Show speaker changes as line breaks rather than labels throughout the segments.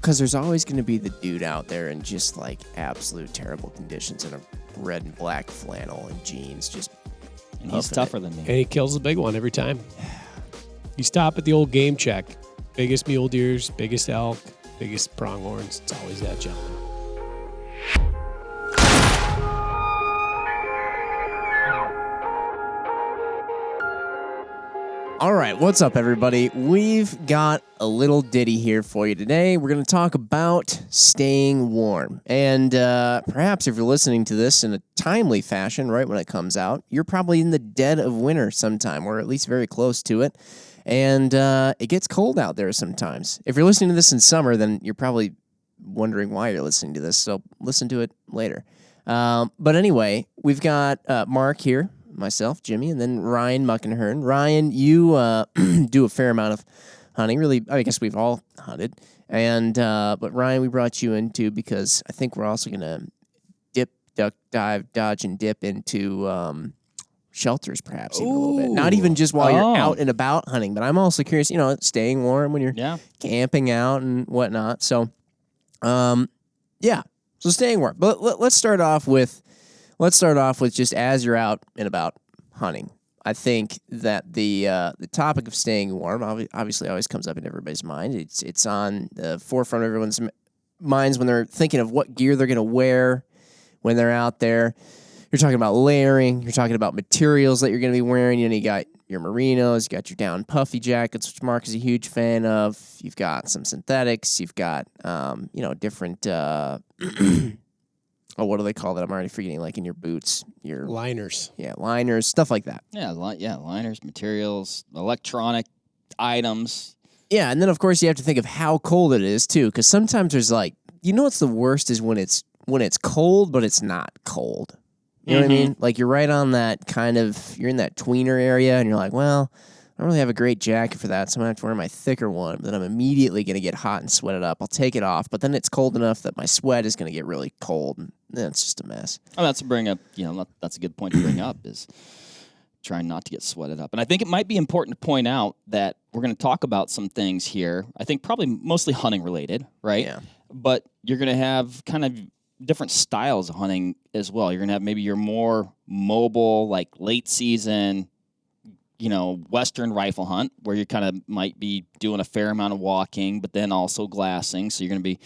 Because there's always going to be the dude out there in just like absolute terrible conditions in a red and black flannel and jeans.
And he's tougher than me.
And he kills the big one every time. You stop at the old game check. Biggest mule deers, biggest elk, biggest pronghorns. It's always that gentleman.
All right, what's up, everybody? We've got a little ditty here for you today. We're going to talk about staying warm. And perhaps if you're listening to this in a timely fashion, right when it comes out, you're probably in the dead of winter sometime, or at least very close to it. And it gets cold out there sometimes. If you're listening to this in summer, then you're probably wondering why you're listening to this, so listen to it later. But anyway, we've got Mark here. Myself, Jimmy, and then Ryan Muckenhirn. Ryan, you do a fair amount of hunting. Really, I guess we've all hunted. And but Ryan, we brought you into because I think we're also going to dip, duck, dive, dodge, and dip into shelters, perhaps even a little bit. Not even just while you're out and about hunting, but I'm also curious. Staying warm when you're camping out and whatnot. So, yeah. So staying warm. But let's start off with. Just as you're out and about hunting. I think that the topic of staying warm obviously always comes up in everybody's mind. It's on the forefront of everyone's minds when they're thinking of what gear they're going to wear when they're out there. You're talking about layering. You're talking about materials that you're going to be wearing. You got your Merinos. You got your down Puffy Jackets, which Mark is a huge fan of. You've got some synthetics. You've got different. What do they call that? I'm already forgetting. Like in your boots, your
liners.
Yeah, liners, stuff like that.
Yeah, liners, materials, electronic items.
Yeah, and then of course you have to think of how cold it is too, because sometimes there's what's the worst is when it's cold but it's not cold. You know what I mean? Like you're right on that you're in that tweener area, and you're like, well, I don't really have a great jacket for that, so I'm going to have to wear my thicker one, but then I'm immediately going to get hot and sweat it up. I'll take it off, but then it's cold enough that my sweat is going to get really cold, and then it's just a mess.
Oh, that's a good point to bring up, is trying not to get sweated up. And I think it might be important to point out that we're going to talk about some things here, I think probably mostly hunting related, right? Yeah. But you're going to have kind of different styles of hunting as well. You're going to have maybe your more mobile, like late season, Western rifle hunt, where you kind of might be doing a fair amount of walking, but then also glassing. So you're going to be,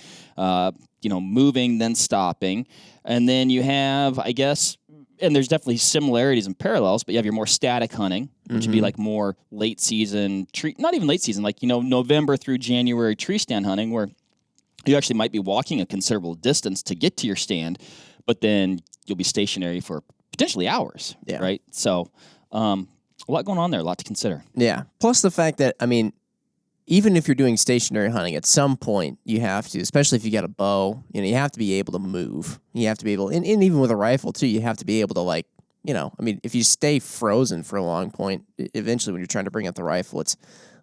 moving, then stopping. And then you have, I guess, and there's definitely similarities and parallels, but you have your more static hunting, which would be like more late season tree, not even late season, like, November through January tree stand hunting, where you actually might be walking a considerable distance to get to your stand, but then you'll be stationary for potentially hours, right? So, a lot going on there, a lot to consider.
Yeah. Plus the fact that, even if you're doing stationary hunting, at some point you have to, especially if you got a bow, you have to be able to move. You have to be able, and even with a rifle too, you have to be able to if you stay frozen for a long point, eventually when you're trying to bring up the rifle, it's a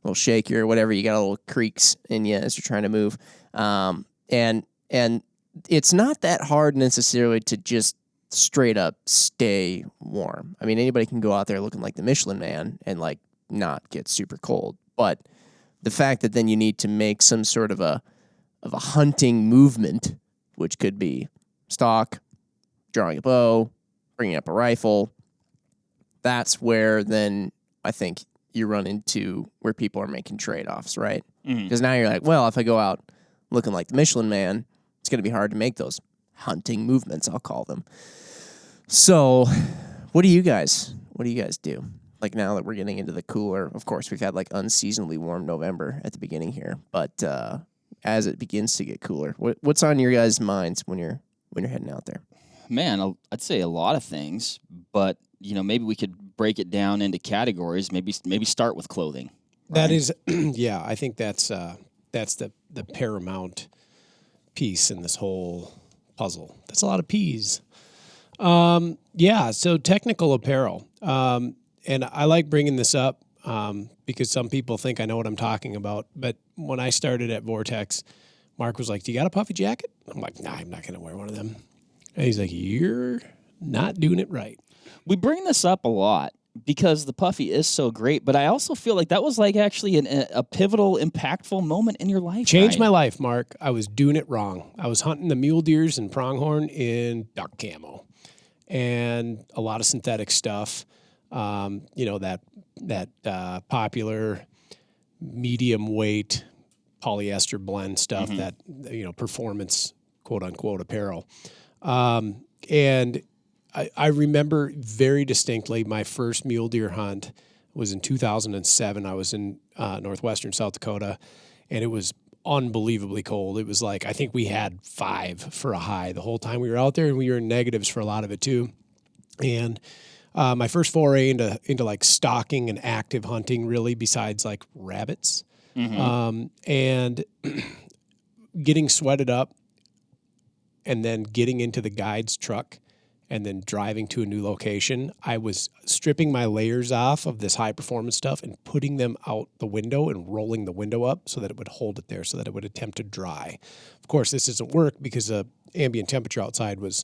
little shaky or whatever. You got a little creaks in you as you're trying to move. And it's not that hard necessarily to just straight up stay warm. Anybody can go out there looking like the Michelin Man and not get super cold. But the fact that then you need to make some sort of a hunting movement, which could be stalk, drawing a bow, bringing up a rifle, that's where then I think you run into where people are making trade-offs, right? Because now you're like, well, if I go out looking like the Michelin Man, it's going to be hard to make those hunting movements, I'll call them. So, what do you guys do? Like now that we're getting into the cooler, of course, we've had unseasonably warm November at the beginning here, but as it begins to get cooler, what's on your guys' minds when you're heading out there?
Man, I'd say a lot of things, but maybe we could break it down into categories. Maybe start with clothing. Right?
That is, yeah. I think that's the paramount piece in this whole puzzle. That's a lot of P's. So technical apparel. And I like bringing this up because some people think I know what I'm talking about. But when I started at Vortex, Mark was like, do you got a Puffy Jacket? I'm like, nah, I'm not going to wear one of them. And he's like, you're not doing it right.
We bring this up a lot, because the Puffy is so great, but I also feel like that was like actually a pivotal, impactful moment in your life.
Changed
Ryan.
my life, Mark. I was doing it wrong. I was hunting the mule deers and pronghorn in duck camo, and a lot of synthetic stuff. That popular medium weight polyester blend stuff, that performance quote unquote apparel, and I remember very distinctly my first mule deer hunt was in 2007. I was in northwestern South Dakota, and it was unbelievably cold. It was like, I think we had 5 for a high the whole time we were out there, and we were in negatives for a lot of it too. And my first foray into like stalking and active hunting, really, besides like rabbits, and getting sweated up, and then getting into the guide's truck, and then driving to a new location. I was stripping my layers off of this high performance stuff and putting them out the window and rolling the window up so that it would hold it there, so that it would attempt to dry. Of course, this doesn't work because the ambient temperature outside was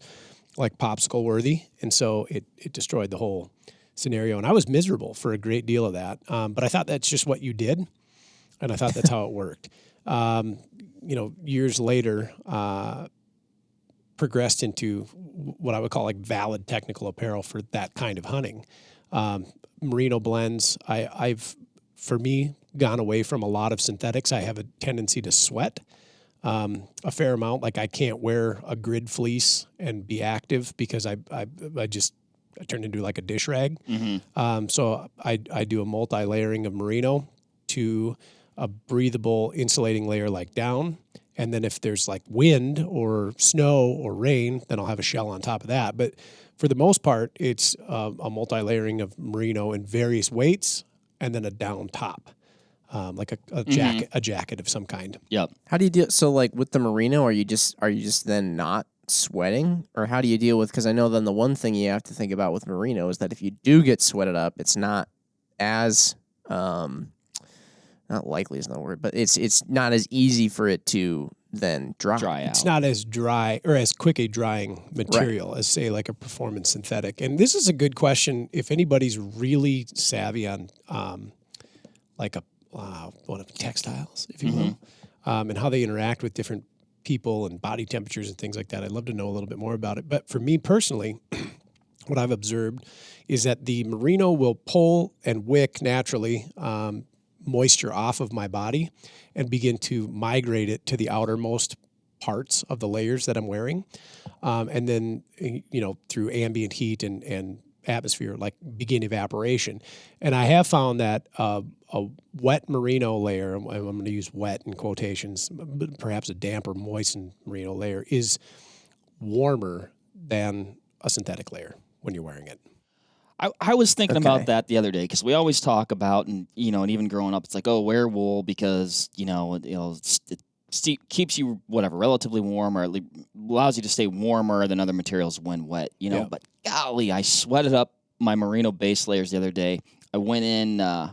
like popsicle worthy. And so it destroyed the whole scenario. And I was miserable for a great deal of that. But I thought that's just what you did. And I thought that's how it worked. Years later, progressed into what I would call like valid technical apparel for that kind of hunting. Merino Blends. I've, for me, gone away from a lot of synthetics. I have a tendency to sweat a fair amount. Like I can't wear a grid fleece and be active because I turn into like a dish rag. So I do a multi-layering of merino to a breathable insulating layer like down. And then if there's like wind or snow or rain, then I'll have a shell on top of that. But for the most part, it's a multi-layering of merino in various weights and then a down top, like a jacket of some kind.
Yep.
How do you deal? So like with the merino, are you just then not sweating, or how do you deal with? Because I know then the one thing you have to think about with merino is that if you do get sweated up, it's not as not likely is not the word, but it's not as easy for it to then dry out.
It's not as dry or as quick a drying material as, say, like a performance synthetic. And this is a good question if anybody's really savvy on textiles, if you will, and how they interact with different people and body temperatures and things like that. I'd love to know a little bit more about it. But for me personally, what I've observed is that the merino will pull and wick naturally moisture off of my body and begin to migrate it to the outermost parts of the layers that I'm wearing. And then, through ambient heat and atmosphere, like begin evaporation. And I have found that a wet merino layer, I'm going to use wet in quotations, but perhaps a damp or moistened merino layer is warmer than a synthetic layer when you're wearing it.
I was thinking about that the other day because we always talk about, and even growing up, it's like, oh, wear wool because it keeps you relatively warm, or allows you to stay warmer than other materials when wet. But golly, I sweated up my merino base layers the other day. I went in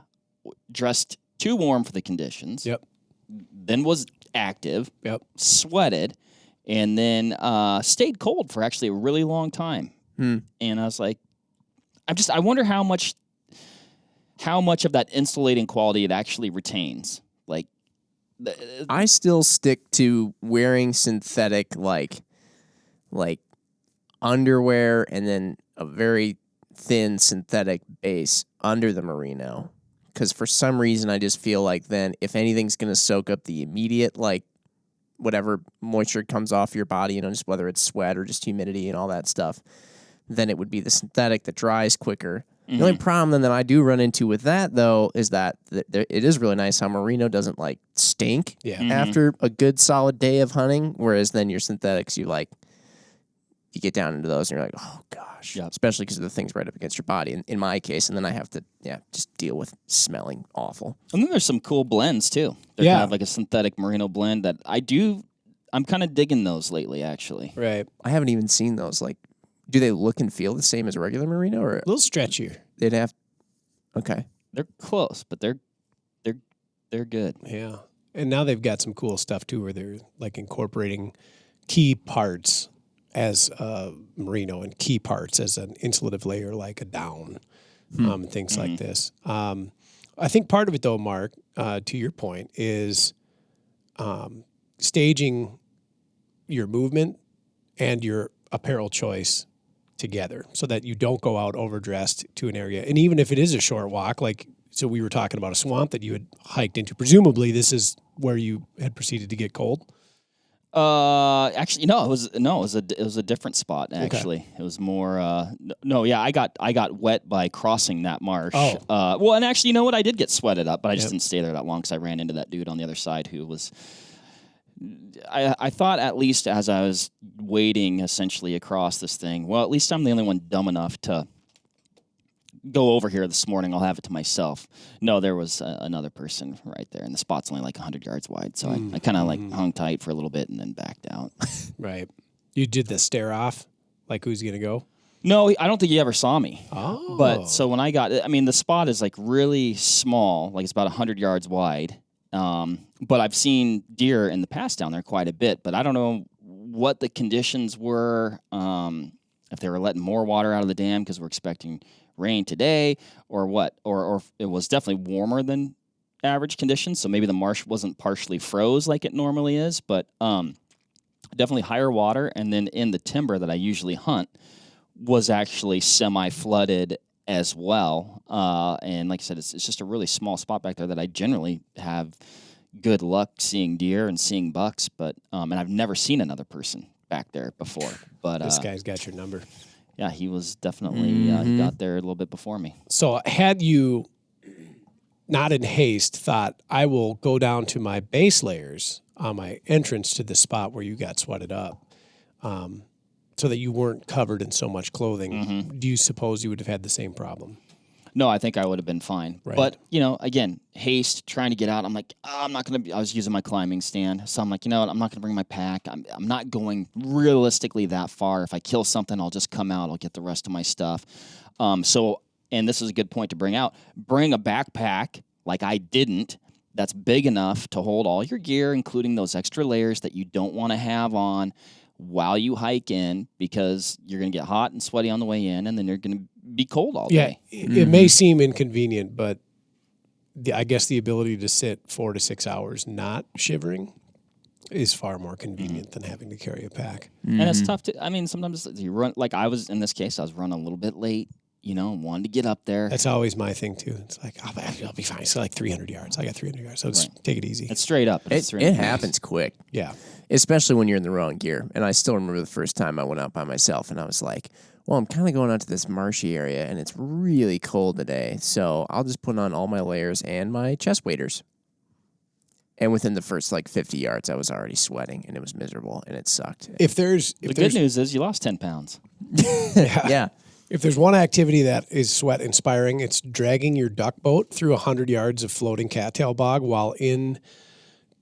dressed too warm for the conditions.
Yep. Then
was active.
Yep.
Sweated, and then stayed cold for actually a really long time. And I was like, I wonder how much of that insulating quality it actually retains. Like,
I still stick to wearing synthetic like underwear and then a very thin synthetic base under the merino. Because for some reason, I just feel like then if anything's going to soak up the immediate, like, whatever moisture comes off your body, just whether it's sweat or just humidity and all that stuff, then it would be the synthetic that dries quicker. The only problem then that I do run into with that, though, is that it is really nice how merino doesn't, like, stink after a good solid day of hunting, whereas then your synthetics, you get down into those and you're like, oh, gosh.
Yep.
Especially because the thing's right up against your body, in my case, and then I have to, just deal with smelling awful.
And then there's some cool blends, too. They're kind of like a synthetic merino blend that I'm kind of digging those lately, actually.
Right.
I haven't even seen those, like, do they look and feel the same as regular merino, or
a little stretchier?
They'd have. Okay,
they're close, but they're good.
Yeah, and now they've got some cool stuff too, where they're like incorporating key parts as merino and key parts as an insulative layer, like a down. and things like this. I think part of it, though, Mark, to your point, is staging your movement and your apparel choice together so that you don't go out overdressed to an area. And even if it is a short walk, like, so we were talking about a swamp that you had hiked into, presumably this is where you had proceeded to get cold.
Actually, no, it was a different spot. Actually, okay. It was more. I got wet by crossing that marsh.
Oh,
well, and actually, you know what? I did get sweated up, but I just didn't stay there that long because I ran into that dude on the other side who was. I thought at least as I was wading essentially across this thing, well, at least I'm the only one dumb enough to go over here this morning. I'll have it to myself. No, there was another person right there, and the spot's only like 100 yards wide. So I kind of like hung tight for a little bit and then backed out.
Right. You did the stare off, like who's going to go?
No, I don't think he ever saw me.
Oh.
But so when I the spot is like really small, like it's about 100 yards wide. But I've seen deer in the past down there quite a bit, but I don't know what the conditions were, if they were letting more water out of the dam because we're expecting rain today or what, or it was definitely warmer than average conditions. So maybe the marsh wasn't partially froze like it normally is, but, definitely higher water. And then in the timber that I usually hunt was actually semi-flooded as well. And like I said, it's just a really small spot back there that I generally have good luck seeing deer and seeing bucks, but, and I've never seen another person back there before, but,
this guy's got your number.
Yeah, he was definitely, he got there a little bit before me.
So had you, not in haste, thought, I will go down to my base layers on my entrance to the spot where you got sweated up, so that you weren't covered in so much clothing, do you suppose you would have had the same problem?
No, I think I would have been fine.
Right.
But, again, haste, trying to get out. I'm like, I'm not going to I was using my climbing stand. So I'm like, what? I'm not going to bring my pack. I'm not going realistically that far. If I kill something, I'll just come out. I'll get the rest of my stuff. And this is a good point to bring out. Bring a backpack like I didn't. That's big enough to hold all your gear, including those extra layers that you don't want to have on while you hike in, because you're going to get hot and sweaty on the way in, and then you're going to be cold all day.
It may seem inconvenient, but I guess the ability to sit 4 to 6 hours not shivering is far more convenient than having to carry a pack.
And it's tough to, sometimes you run, like I was, in this case, I was running a little bit late, wanted to get up there.
That's always my thing, too. It's like, I'll be fine. It's like 300 yards. I got 300 yards, so just take it easy.
It's straight up.
It happens quick.
Yeah.
Especially when you're in the wrong gear. And I still remember the first time I went out by myself, and I was like, well, I'm kind of going out to this marshy area, and it's really cold today, so I'll just put on all my layers and my chest waders. And within the first, 50 yards, I was already sweating, and it was miserable, and it sucked.
The good news is you lost 10 pounds.
Yeah.
If there's one activity that is sweat-inspiring, it's dragging your duck boat through 100 yards of floating cattail bog while in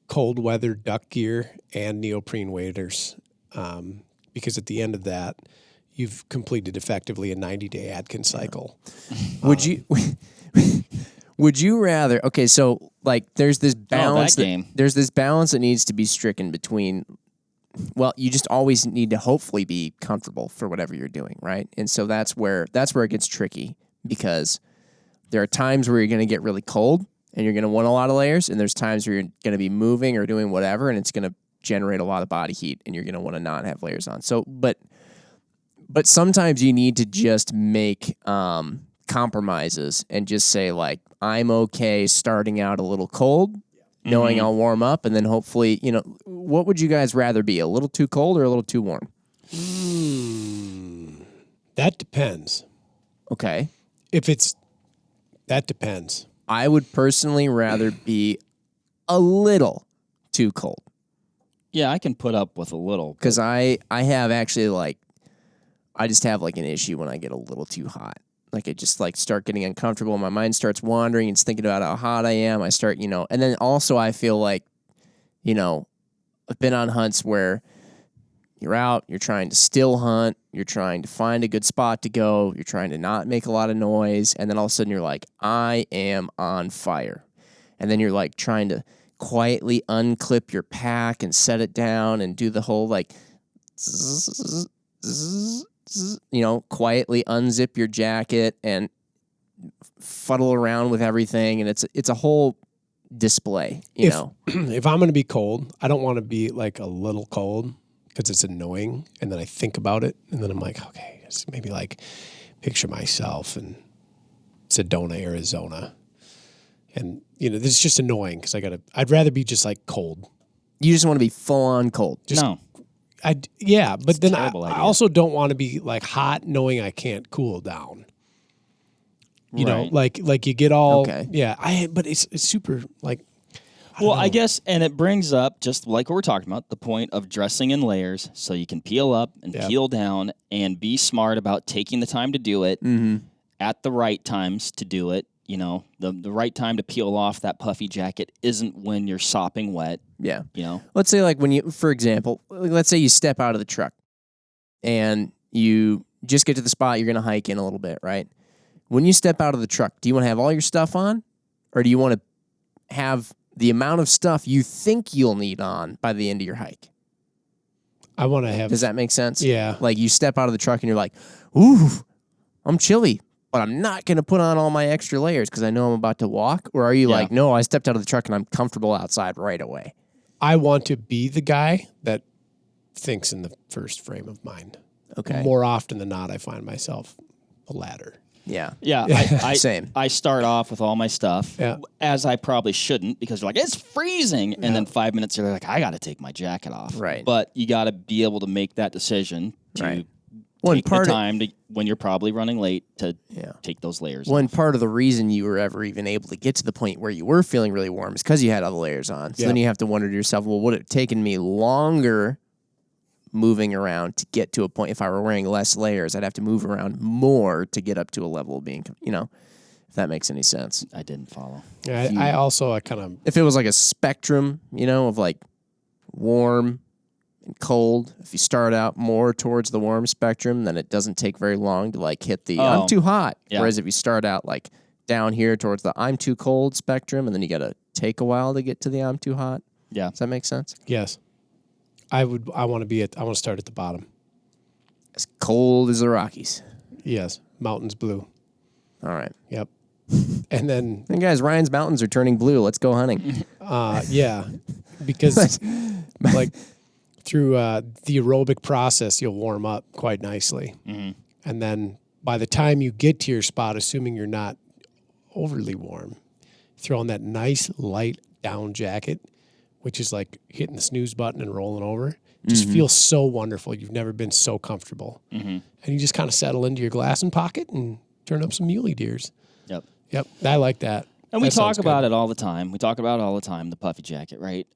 cold-weather duck gear and neoprene waders, because at the end of that, you've completed effectively a 90-day Atkins cycle.
Would you rather? Okay, so there's this balance. There's this balance that needs to be stricken between. Well, you just always need to hopefully be comfortable for whatever you're doing, right? And so that's where it gets tricky, because there are times where you're going to get really cold and you're going to want a lot of layers, and there's times where you're going to be moving or doing whatever, and it's going to generate a lot of body heat, and you're going to want to not have layers on. So, but sometimes you need to just make compromises and just say, I'm okay starting out a little cold, knowing I'll warm up, and then hopefully, what would you guys rather be, a little too cold or a little too warm?
That depends.
Okay.
That depends.
I would personally rather be a little too cold.
Yeah, I can put up with a little.
Because I have actually, I just have, an issue when I get a little too hot. I just, start getting uncomfortable. My mind starts wandering. It's thinking about how hot I am. I start, and then also I feel like, I've been on hunts where you're out, you're trying to still hunt, you're trying to find a good spot to go, you're trying to not make a lot of noise, and then all of a sudden you're like, I am on fire. And then you're, trying to quietly unclip your pack and set it down and do the whole, quietly unzip your jacket, and fuddle around with everything, and it's a whole display, you know.
If I'm going to be cold, I don't want to be like a little cold because it's annoying. And then I think about it, and then I'm like, okay, just maybe like picture myself in Sedona, Arizona. And, you know, this is just annoying because I'd rather be just like cold.
You just want to be full on cold.
Just,
no.
But then I
idea.
also don't want to be like hot knowing I can't cool down. You know, like you get all, but it's super like,
I guess, and it brings up, just like what we're talking about, the point of dressing in layers so you can peel up and peel down and be smart about taking the time to do it at the right times to do it. You know, the right time to peel off that puffy jacket isn't when you're sopping wet.
Yeah.
You know,
let's say like when you, for example, let's say you step out of the truck and you just get to the spot you're going to hike in a little bit, right? When you step out of the truck, do you want to have all your stuff on, or do you want to have the amount of stuff you think you'll need on by the end of your hike?
I want to have.
Does that make sense?
Yeah.
Like you step out of the truck and you're like, ooh, I'm chilly, but I'm not going to put on all my extra layers because I know I'm about to walk? Or are you like, no, I stepped out of the truck and I'm comfortable outside right away?
I want to be the guy that thinks in the first frame of mind.
Okay.
More often than not, I find myself the latter.
Yeah.
Yeah.
Same.
I start off with all my stuff, as I probably shouldn't, because you're like, it's freezing. And then 5 minutes you're like, I got to take my jacket off.
Right.
But you got to be able to make that decision to take the time to, when you're probably running late, to take those layers off.
Part of the reason you were ever even able to get to the point where you were feeling really warm is because you had all the layers on. So then you have to wonder to yourself, well, would it have taken me longer moving around to get to a point? If I were wearing less layers, I'd have to move around more to get up to a level of being, you know, if that makes any sense.
I didn't follow.
Yeah, I kind of...
If it was like a spectrum, you know, of like warm and cold, if you start out more towards the warm spectrum, then it doesn't take very long to like hit the I'm too hot. Yeah. Whereas if you start out like down here towards the I'm too cold spectrum, and then you got to take a while to get to the I'm too hot.
Yeah.
Does that make sense?
Yes. I want to start at the bottom.
As cold as the Rockies.
Yes. Mountains blue.
All right.
Yep. And then...
And guys, Ryan's mountains are turning blue. Let's go hunting.
Yeah. Because like through the aerobic process, you'll warm up quite nicely. Mm-hmm. And then by the time you get to your spot, assuming you're not overly warm, throw on that nice light down jacket, which is like hitting the snooze button and rolling over. Just feels so wonderful. You've never been so comfortable. Mm-hmm. And you just kind of settle into your glass and pocket and turn up some muley deers. Yep. I like that.
And we talk about it all the time. The puffy jacket, right?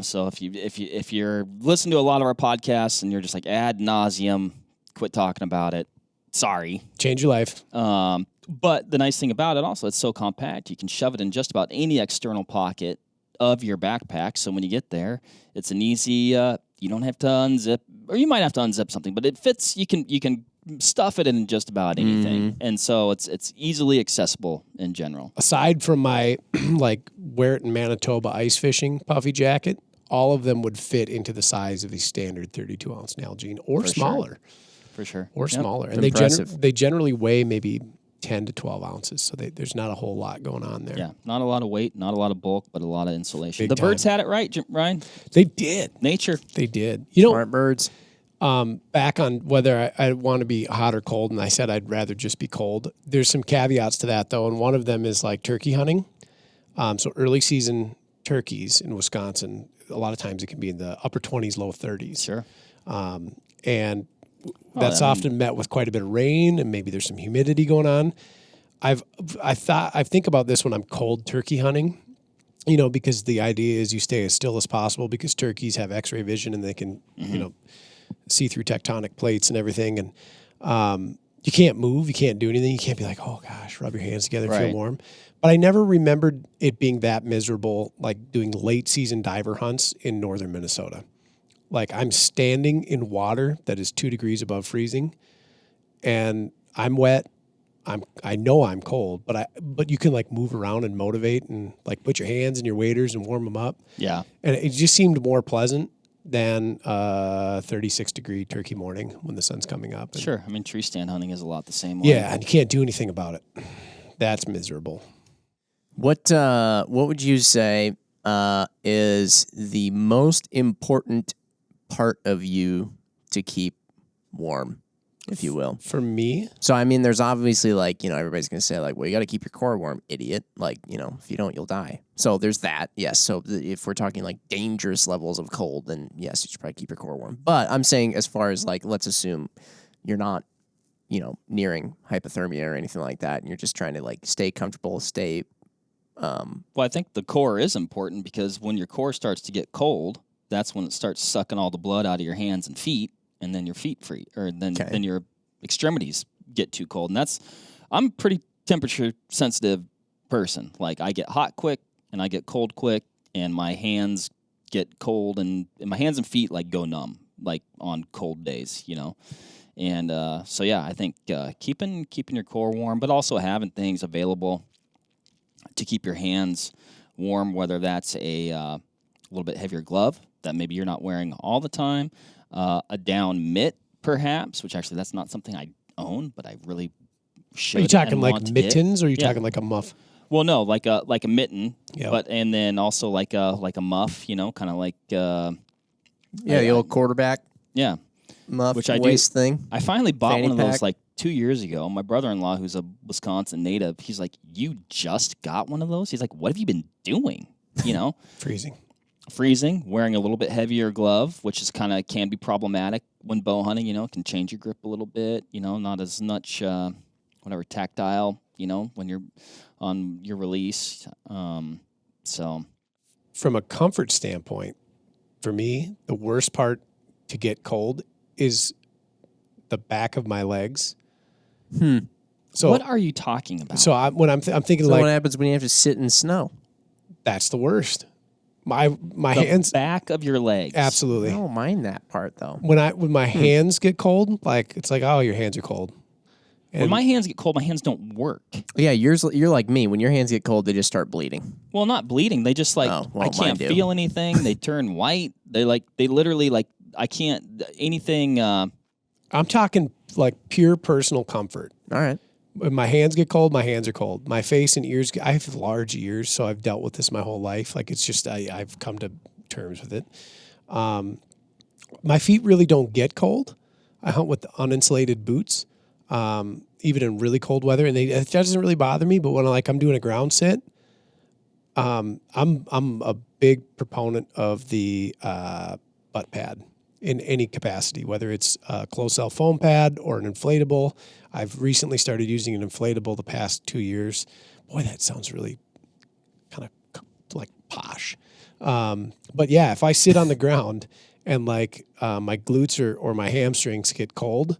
So if you're listening to a lot of our podcasts and you're just like ad nauseum, quit talking about it. Sorry.
Change your life.
But the nice thing about it also, it's so compact. You can shove it in just about any external pocket of your backpack. So when you get there, it's an easy, you don't have to unzip, or you might have to unzip something, but it fits. You can stuff it in just about anything. And so it's easily accessible in general.
Aside from my like wear it in Manitoba ice fishing puffy jacket, all of them would fit into the size of a standard 32 ounce Nalgene or smaller.
For sure.
Or smaller. And they generally weigh maybe 10 to 12 ounces. So there's not a whole lot going on there.
Yeah. Not a lot of weight, not a lot of bulk, but a lot of insulation.
Big
the birds had it right, Ryan.
They did.
Nature.
They did. You know,
smart birds.
Back on whether I want to be hot or cold, and I said I'd rather just be cold. There's some caveats to that, though, and one of them is like turkey hunting. So early season turkeys in Wisconsin, a lot of times it can be in the upper 20s, low 30s.
Sure.
And that's often met with quite a bit of rain, and maybe there's some humidity going on. I think about this when I'm cold turkey hunting, you know, because the idea is you stay as still as possible because turkeys have X-ray vision and they can, you know, see through tectonic plates and everything. And you can't move, you can't do anything. You can't be like, oh gosh, rub your hands together, feel warm. But I never remembered it being that miserable, like doing late season diver hunts in northern Minnesota. Like I'm standing in water that is 2 degrees above freezing, and I'm wet. I know I'm cold, but you can like move around and motivate and like put your hands in your waders and warm them up.
Yeah,
and it just seemed more pleasant than 36-degree turkey morning when the sun's coming up.
Sure, I mean tree stand hunting is a lot the same way.
Yeah, and you can't do anything about it. that's miserable.
What would you say is the most important part of you to keep warm, if you will?
For me?
So, I mean, there's obviously, like, everybody's going to say, like, well, you got to keep your core warm, idiot. Like, if you don't, you'll die. So there's that, yes. So if we're talking, like, dangerous levels of cold, then, yes, you should probably keep your core warm. But I'm saying as far as, like, let's assume you're not, nearing hypothermia or anything like that, and you're just trying to, like, stay comfortable, stay...
Well, I think the core is important because when your core starts to get cold, that's when it starts sucking all the blood out of your hands and feet, and then your feet freeze, or then your extremities get too cold. And I'm a pretty temperature sensitive person. Like, I get hot quick and I get cold quick, and my hands get cold, and my hands and feet like go numb, like on cold days, And so yeah, I think keeping your core warm, but also having things available to keep your hands warm, whether that's a little bit heavier glove that maybe you're not wearing all the time, a down mitt perhaps, which actually that's not something I own, but I really should.
Are you talking like mittens, or are you
Yeah.
talking like a muff?
Well, no, like a mitten,
Yep.
but and then also like a muff, kind of like
the old quarterback
yeah.
muff
Which I do.
waist thing.
I finally bought
Fanny
one of those
pack.
like 2 years ago. My brother-in-law, who's a Wisconsin native, he's like, "You just got one of those?" He's like, "What have you been doing?" Freezing, wearing a little bit heavier glove, which is can be problematic when bow hunting. Can change your grip a little bit. Not as much tactile. When you're on your release. So,
From a comfort standpoint, for me, the worst part to get cold is the back of my legs. So
what are you talking about?
So I'm thinking
So
like
what happens when you have to sit in snow?
that's the worst. My
the
hands,
back of your legs.
absolutely.
I don't mind that part though.
When my hands get cold, like it's like, oh, your hands are cold.
When my hands get cold, my hands don't work.
Yeah, you're like me. When your hands get cold, they just start bleeding.
Well, not bleeding. They just like
Oh, well,
I
mine
can't
do.
feel anything. They turn white. They literally like I can't anything.
I'm talking like pure personal comfort.
All right.
When my hands get cold, my hands are cold. My face and ears, I have large ears, so I've dealt with this my whole life. Like it's just, I've come to terms with it. My feet really don't get cold. I hunt with uninsulated boots, even in really cold weather, and it doesn't really bother me. But when I'm doing a ground sit, I'm a big proponent of the butt pad in any capacity, whether it's a closed cell foam pad or an inflatable. I've recently started using an inflatable the past 2 years. Boy, that sounds really kind of like posh. But yeah, if I sit on the ground and my glutes or my hamstrings get cold,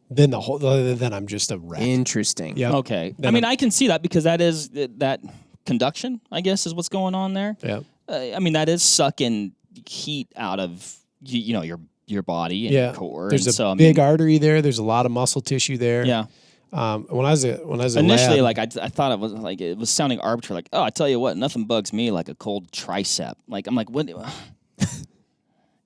then then I'm just a wreck.
Interesting.
Yep.
Okay,
Then
I mean I can see that because that conduction, I guess, is what's going on there.
Yeah.
I mean that is sucking heat out of your body and your core.
There's
and
a big artery there. There's a lot of muscle tissue there.
Yeah.
When I was a
Initially,
lad,
I thought it was sounding arbitrary. Like, oh, I tell you what, nothing bugs me like a cold tricep. Like I'm like, what?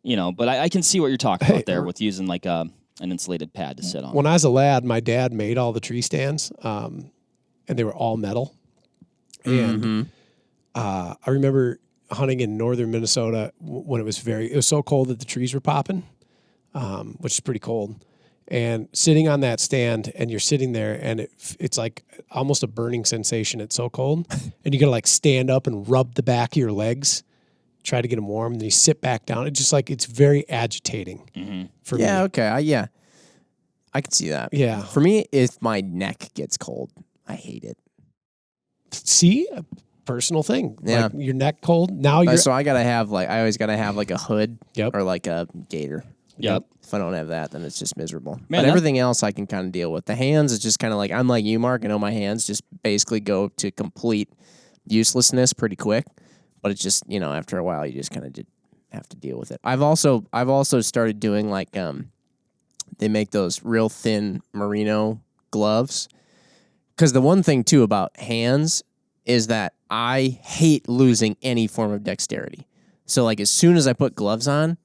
But I can see what you're talking about there with using like an insulated pad to sit on.
when I was a lad, my dad made all the tree stands, and they were all metal. And I remember hunting in northern Minnesota when it was so cold that the trees were popping, which is pretty cold. And sitting on that stand, and you're sitting there, and it's like almost a burning sensation. It's so cold, and you gotta like stand up and rub the back of your legs, try to get them warm. And then you sit back down. It's just like it's very agitating for me.
Yeah. Okay. I can see that.
Yeah.
For me, if my neck gets cold, I hate it.
See, a personal thing.
Yeah.
Like your neck cold. Now you're
So I always gotta have like a hood
Yep.
or like a gaiter.
Yep.
If I don't have that, then it's just miserable.
Man,
but
that-
everything else I can kind of deal with. The hands is just kind of like, I'm like you, Mark. I know my hands just basically go to complete uselessness pretty quick. But it's just, after a while, you just kind of have to deal with it. I've also started doing like, they make those real thin merino gloves. Because the one thing too about hands is that I hate losing any form of dexterity. So like as soon as I put gloves on,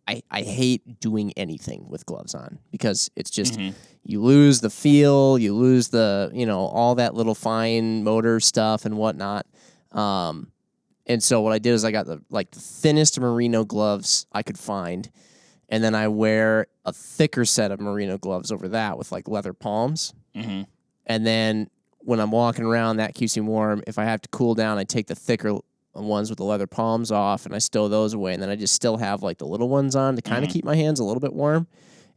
I I hate doing anything with gloves on because it's just you lose the feel, you lose the all that little fine motor stuff and whatnot. And so what I did is I got the thinnest merino gloves I could find, and then I wear a thicker set of merino gloves over that with leather palms.
Mm-hmm.
And then when I'm walking around, that keeps me warm. If I have to cool down, I take the thicker ones with the leather palms off, and I stow those away. And then I just still have the little ones on to kind of keep my hands a little bit warm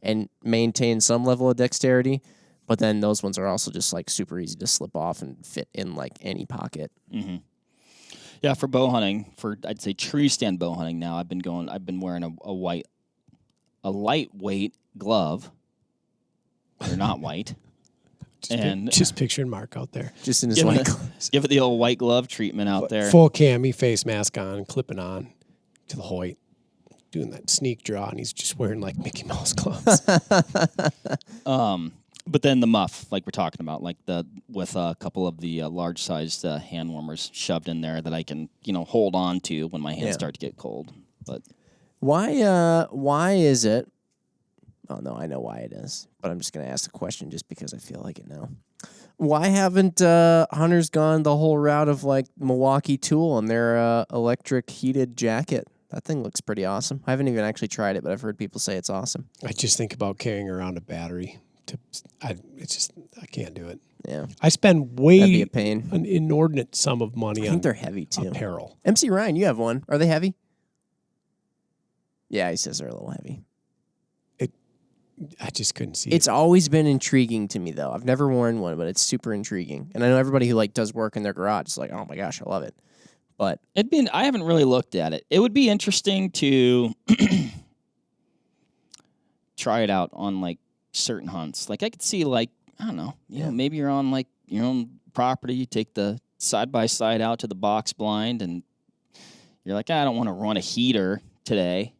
and maintain some level of dexterity. But then those ones are also just super easy to slip off and fit in any pocket.
Mm-hmm. Yeah, for bow hunting, I'd say tree stand bow hunting now, I've been wearing a lightweight glove. They're not white.
Just picturing Mark out there.
Just in his white gloves.
Give it the old white glove treatment out there.
Full cami, face mask on, clipping on to the Hoyt, doing that sneak draw, and he's just wearing Mickey Mouse gloves.
But then the muff, we're talking about, with a couple of the large-sized hand warmers shoved in there that I can, hold on to when my hands start to get cold. But
why is it? Oh no, I know why it is, but I'm just gonna ask the question just because I feel like it now. Why haven't hunters gone the whole route of Milwaukee Tool and their electric heated jacket? That thing looks pretty awesome. I haven't even actually tried it, but I've heard people say it's awesome.
I just think about carrying around a battery. I can't do it.
Yeah,
I spend
that'd be a pain.
An inordinate sum of money
I think they're heavy too.
Apparel.
MC Ryan, you have one. Are they heavy? Yeah, he says they're a little heavy.
I just couldn't see
It's always been intriguing to me, though. I've never worn one, but it's super intriguing. And I know everybody who does work in their garage is oh my gosh, I love it. But
I haven't really looked at it. It would be interesting to try it out on certain hunts. I could see I don't know, maybe you're on your own property, you take the side by side out to the box blind, and you're I don't want to run a heater today.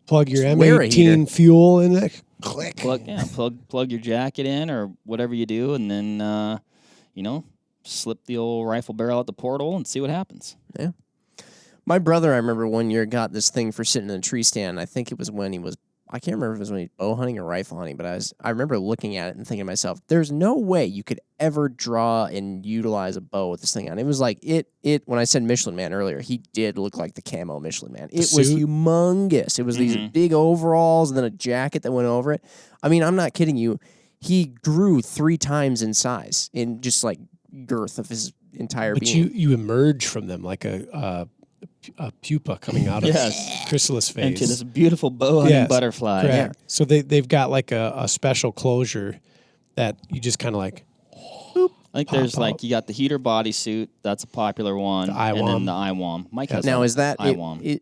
Plug your M18 fuel in there. Click.
Plug your jacket in or whatever you do, and then slip the old rifle barrel out the portal and see what happens.
Yeah. My brother, I remember one year got this thing for sitting in a tree stand. I think it was when he was I can't remember if it was when he was bow hunting or rifle hunting, but I remember looking at it and thinking to myself, there's no way you could ever draw and utilize a bow with this thing on. It was when I said Michelin Man earlier, he did look like the camo Michelin Man. It was humongous. It was these big overalls and then a jacket that went over it. I mean, I'm not kidding you. He grew 3 times in size in just girth of his entire being.
But you emerge from them like a pupa coming out of chrysalis phase
into this beautiful bow hunting butterfly.
Correct. Yeah. So they've got a special closure that you just kind of boop,
I think there's you got the heater bodysuit, that's a popular one, and then the IWAM. Mike has
now is that IWAM?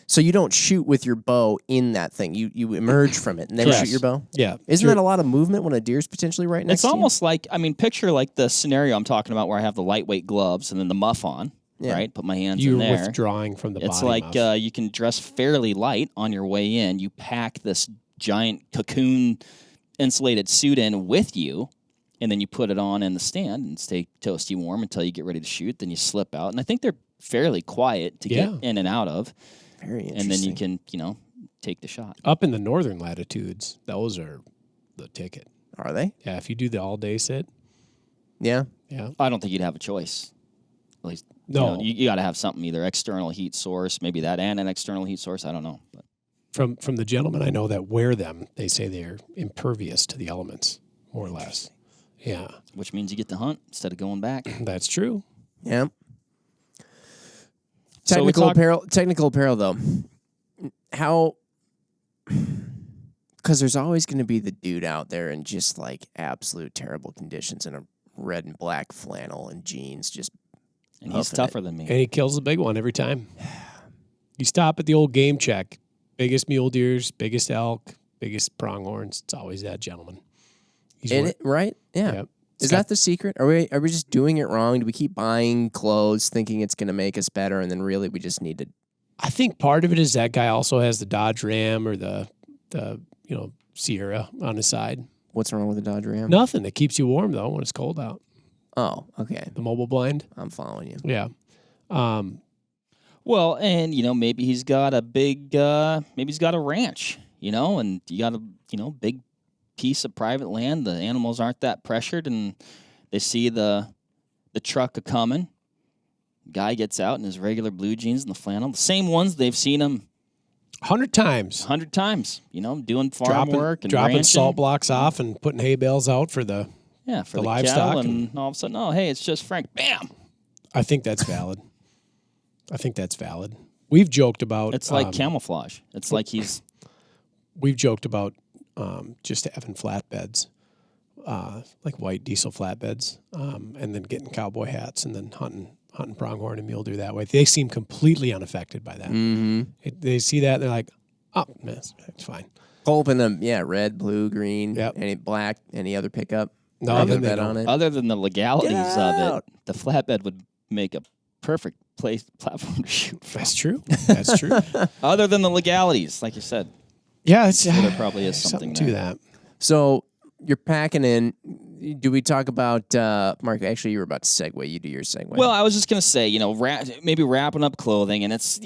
So you don't shoot with your bow in that thing. You emerge from it and then shoot your bow.
Yeah.
Isn't that a lot of movement when a deer's potentially right next to you?
It's almost picture the scenario I'm talking about where I have the lightweight gloves and then the muff on. Yeah. Right, put my hands in there.
You're withdrawing from the body.
It's you can dress fairly light on your way in. You pack this giant cocoon insulated suit in with you, and then you put it on in the stand and stay toasty warm until you get ready to shoot. Then you slip out, and I think they're fairly quiet to get in and out of.
Very interesting.
And then you can take the shot.
Up in the northern latitudes, those are the ticket.
Are they?
Yeah, if you do the all day sit.
Yeah.
Yeah.
I don't think you'd have a choice. At least.
No,
you got to have something, either external heat source, maybe that and an external heat source. I don't know. But.
From the gentlemen I know that wear them, they say they're impervious to the elements, more or less. Yeah.
Which means you get to hunt instead of going back.
That's true.
Yeah. Technical apparel, though. How? Because there's always going to be the dude out there in just absolute terrible conditions in a red and black flannel and jeans, just.
And he's tougher than me.
And he kills the big one every time. You stop at the old game check. Biggest mule deers, biggest elk, biggest pronghorns. It's always that gentleman.
Right? Yeah.
Yep.
Is that the secret? Are we just doing it wrong? Do we keep buying clothes thinking it's going to make us better, and then really we just need to?
I think part of it is that guy also has the Dodge Ram or the Sierra on his side.
What's wrong with the Dodge Ram?
Nothing. It keeps you warm though when it's cold out.
Oh, okay.
The mobile blind.
I'm following you.
Yeah.
Well, and maybe he's got a big, maybe he's got a ranch, and you got a big piece of private land. The animals aren't that pressured, and they see the truck a coming. Guy gets out in his regular blue jeans and the flannel, the same ones they've seen him
100 times.
100 times. Doing farm work and
dropping
ranching.
salt blocks off and putting hay bales out for the
for the
livestock,
cattle, and all of a sudden, oh hey, it's just Frank. Bam.
I think that's valid. We've joked about
It's like camouflage. It's like
we've joked about just having flatbeds, like white diesel flatbeds, and then getting cowboy hats and then hunting pronghorn and mule deer that way. They seem completely unaffected by that.
Mm-hmm.
They see that and they're like, oh, it's fine.
Open them, red, blue, green,
Yep.
any black, any other pickup.
No, then they
bed
don't.
on it.
other than the legalities
Get
of
out.
it, the flatbed would make a perfect platform to shoot from.
That's true. That's true.
Other than the legalities, like you said.
Yeah, it's,
there probably is something
to
there.
that.
So you're packing in. Do we talk about Mark? Actually, you were about to segue. You do your segue.
Well, I was just gonna say, maybe wrapping up clothing, and it's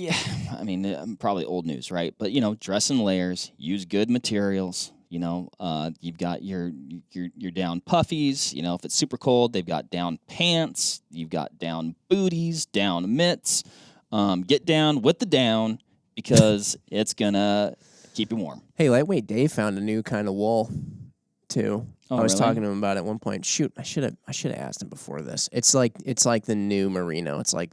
probably old news, right? But dress in layers, use good materials. You've got your down puffies. If it's super cold, they've got down pants. You've got down booties, down mitts. Get down with the down because it's gonna keep you warm.
Hey, Lightweight Dave found a new kind of wool too.
Oh,
I was
really?
talking to him about it at one point. Shoot, I should have asked him before this. It's like the new merino. It's like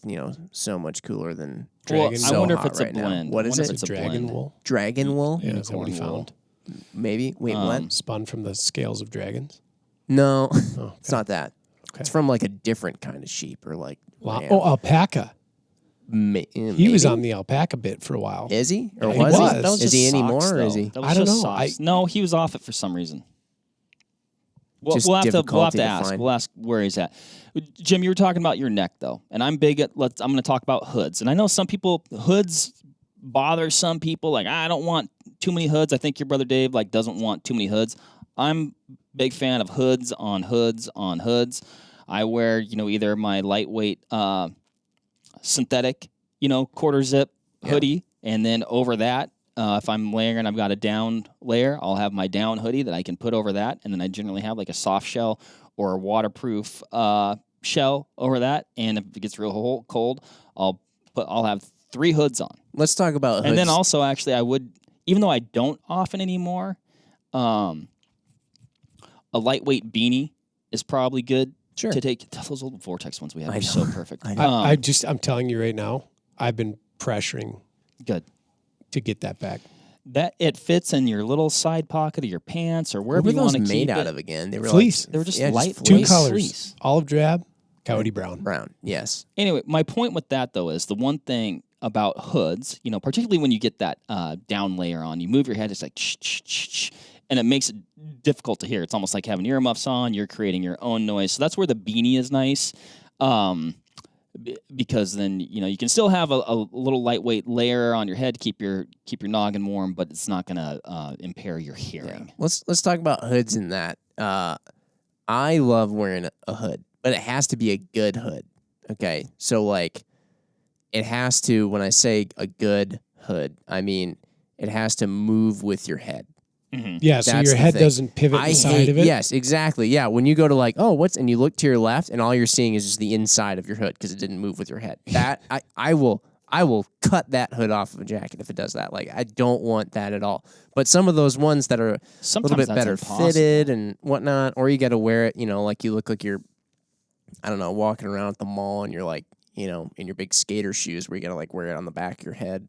so much cooler than
Dragon.
Well,
so
I wonder if
hot
it's a
right now.
blend.
What
I
is
wonder if
it?
it's a
Dragon
blend.
wool.
Dragon wool?
Yeah, is that what he
Unicorn wool.
found?
Maybe. Wait, what?
Spun from the scales of dragons.
No,
Oh,
it's not that.
Okay.
It's from like a different kind of sheep or like. lamb.
Oh, alpaca. He was
maybe?
on the alpaca bit for a while.
Is he? Or
Yeah, he
was
was.
he?
That was
Is he
just
anymore,
socks,
or is
though.
he?
That was
I don't
just
know.
socks. No, he was off it for some reason.
Just
We'll have to
difficulty to
ask.
find.
We'll ask where he's at. Jim, you were talking about your neck though, and I'm big at. I'm going to talk about hoods, and I know some people hoods bother some people. Like I don't want too many hoods. I think your brother Dave doesn't want too many hoods. I'm big fan of hoods on hoods on hoods. I wear either my lightweight synthetic quarter zip hoodie, and then over that. If I'm layering, I've got a down layer. I'll have my down hoodie that I can put over that, and then I generally have like a soft shell or a waterproof shell over that. And if it gets real cold, I'll have 3 hoods on.
Let's talk about hoods.
And then also, actually, I would, even though I don't often anymore, a lightweight beanie is probably good to take. Those old Vortex ones we had
I
are
know.
so perfect.
I know.
I'm telling you right now, I've been pressuring
Good.
to get that back.
That it fits in your little side pocket of your pants or
what
wherever
were
you want
those
to
made
keep
out
it.
of again? They were
Fleece.
They were just
yeah,
light
Two
fleece.
colors:
Fleece.
olive drab, coyote brown.
brown. Yes.
Anyway, my point with that though is the one thing about hoods, particularly when you get that down layer on, you move your head, it's like shh, and it makes it difficult to hear. It's almost like having earmuffs on. You're creating your own noise. So that's where the beanie is nice. Because then you can still have a little lightweight layer on your head to keep your noggin warm, but it's not going to impair your hearing.
Yeah. Let's talk about hoods in that. I love wearing a hood, but it has to be a good hood. Okay, so it has to. When I say a good hood, I mean it has to move with your head.
Mm-hmm.
Yeah, so
That's
your
the
head
thing.
doesn't pivot
I
inside
hate,
of it.
Yes, exactly. Yeah, when you go to and you look to your left, and all you're seeing is just the inside of your hood because it didn't move with your head. That I will cut that hood off of a jacket if it does that. I don't want that at all. But some of those ones that are
Sometimes
a little bit
that's
better
impossible.
fitted and whatnot, or you got to wear it, like you look like you're, I don't know, walking around at the mall and you're in your big skater shoes where you got to wear it on the back of your head,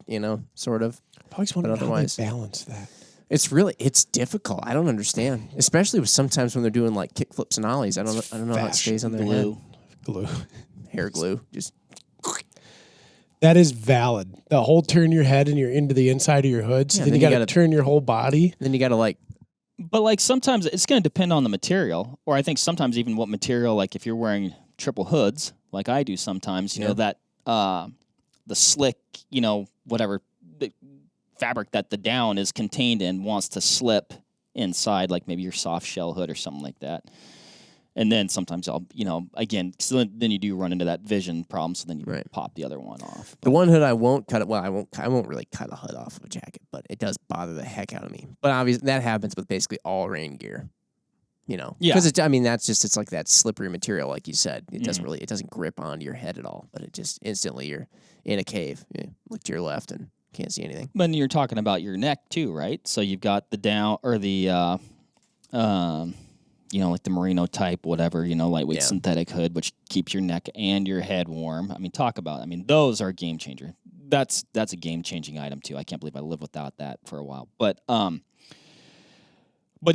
sort of.
I always wondered how they
otherwise-
balance that.
It's difficult. I don't understand, especially with sometimes when they're doing kick flips and ollies. I don't know how it stays on their head.
Glue.
Hair glue, just
That is valid. The whole turn your head and you're into the inside of your hood. So
Yeah,
then you
then you
got to
gotta-
turn your whole body.
then you got to
But sometimes it's going to depend on the material, or I think sometimes even what material. If you're wearing triple hoods, like I do sometimes, you know that the slick, whatever the fabric that the down is contained in wants to slip inside, like maybe your soft shell hood or something like that. And then sometimes I'll, again, so then you do run into that vision problem. So then you pop the other one off.
The one hood I won't cut it. Well, I won't really cut a hood off of a jacket, but it does bother the heck out of me. But obviously that happens with basically all rain gear.
Yeah.
Because it's like that slippery material, like you said. It doesn't grip onto your head at all. But it just instantly you're in a cave. You look to your left and can't see anything.
But you're talking about your neck too, right? So you've got the down or the like the merino type, whatever, lightweight synthetic hood, which keeps your neck and your head warm. Those are a game changer. That's a game changing item too. I can't believe I lived without that for a while. But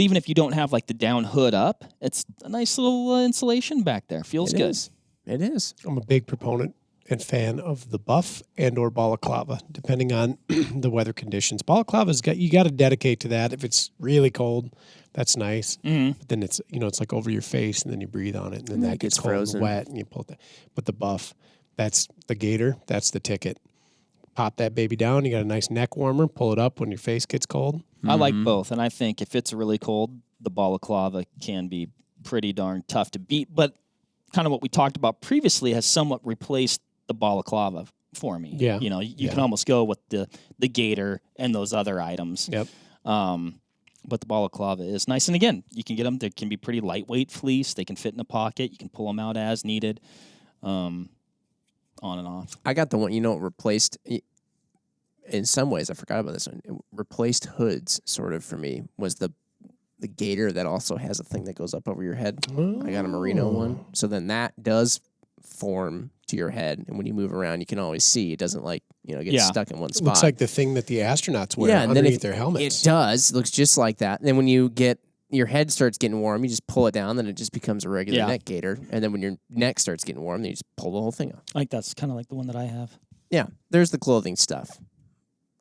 even if you don't have like the down hood up, it's a nice little insulation back there. Feels good.
It is.
I'm a big proponent and fan of the buff and or balaclava, depending on the weather conditions. Balaclava's you got to dedicate to that. If it's really cold, that's nice. But then it's it's like over your face, and then you breathe on it, and then that gets cold
frozen
and wet, and you pull it. But the buff, that's the gator. That's the ticket. Pop that baby down. You got a nice neck warmer. Pull it up when your face gets cold.
I like both, and I think if it's really cold, the balaclava can be pretty darn tough to beat. But kind of what we talked about previously has somewhat replaced the balaclava for me.
Yeah.
You can almost go with the gator and those other items.
Yep.
But the balaclava is nice. And again, you can get them. They can be pretty lightweight fleece. They can fit in a pocket. You can pull them out as needed, on and off.
I got the one, it replaced, in some ways, I forgot about this one. It replaced hoods, sort of, for me, was the gator that also has a thing that goes up over your head. I got a merino one. So then that does form to your head, and when you move around, you can always see. It doesn't get stuck in one spot.
Looks like the thing that the astronauts wear underneath their helmets.
It does. It looks just like that. And then when your head starts getting warm, you just pull it down, then it just becomes a regular neck gaiter. And then when your neck starts getting warm, then you just pull the whole thing off.
I think that's kind of like the one that I have.
Yeah, there's the clothing stuff.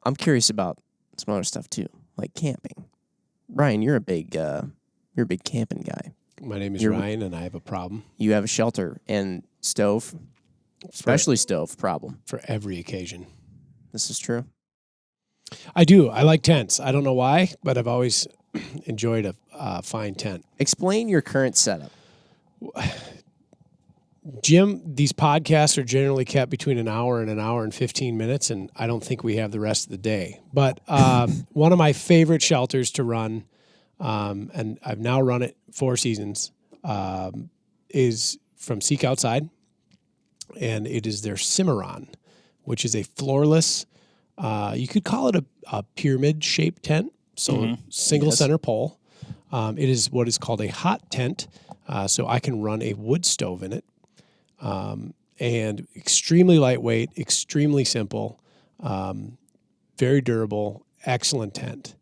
I'm curious about some other stuff too, like camping. Ryan, you're a big camping guy.
My name is Ryan, and I have a problem.
You have a shelter and stove, especially stove problem.
For every occasion.
This is true.
I do. I like tents. I don't know why, but I've always enjoyed a fine tent.
Explain your current setup.
Jim, these podcasts are generally kept between an hour and 15 minutes, and I don't think we have the rest of the day. But one of my favorite shelters to run, and I've now run it 4 seasons, is from Seek Outside, and it is their Cimarron, which is a floorless, you could call it a pyramid-shaped tent, so single center pole. It is what is called a hot tent, so I can run a wood stove in it. And extremely lightweight, extremely simple, very durable, excellent tent.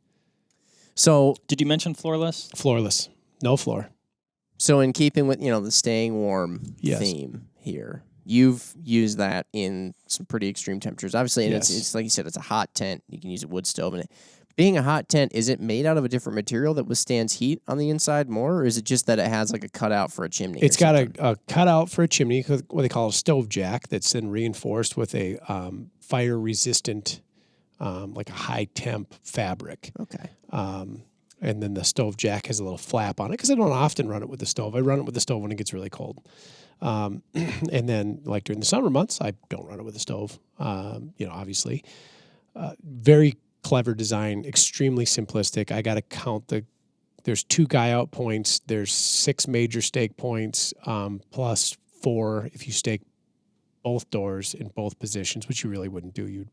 So,
did you mention floorless?
Floorless, no floor.
So, in keeping with the staying warm theme here, you've used that in some pretty extreme temperatures. Obviously, and it's like you said, it's a hot tent. You can use a wood stove in it. Being a hot tent, is it made out of a different material that withstands heat on the inside more, or is it just that it has like a cutout for a chimney?
It's got a cutout for a chimney, what they call a stove jack, that's then reinforced with a fire-resistant, like a high-temp fabric.
Okay.
And then the stove jack has a little flap on it, because I don't often run it with the stove. I run it with the stove when it gets really cold. And then, like during the summer months, I don't run it with the stove, obviously. Very clever design, extremely simplistic. I got to count there's 2 guy out points. There's 6 major stake points, plus 4 if you stake both doors in both positions, which you really wouldn't do. You'd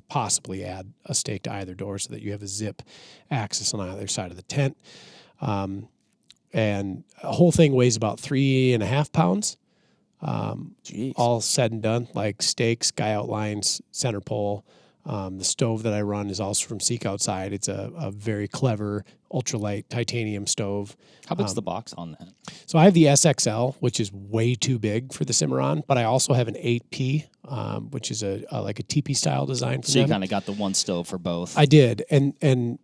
possibly add a stake to either door so that you have a zip axis on either side of the tent. And the whole thing weighs about 3.5 pounds. All said and done, like stakes, guy outlines, center pole. The stove that I run is also from Seek Outside. It's a very clever ultralight titanium stove.
How big's the box on that?
So I have the SXL, which is way too big for the Cimarron, but I also have an 8P, which is like a teepee style design.
So you kind of got the one stove for both.
I did, and